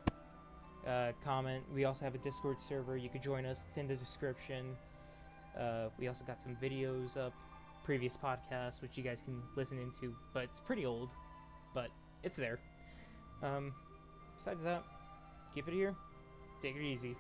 Speaker 1: comment. We also have a Discord server. You could join us. It's in the description. We also got some videos up, previous podcasts, which you guys can listen into, but it's pretty old, but it's there. Besides that, keep it here. Take it easy.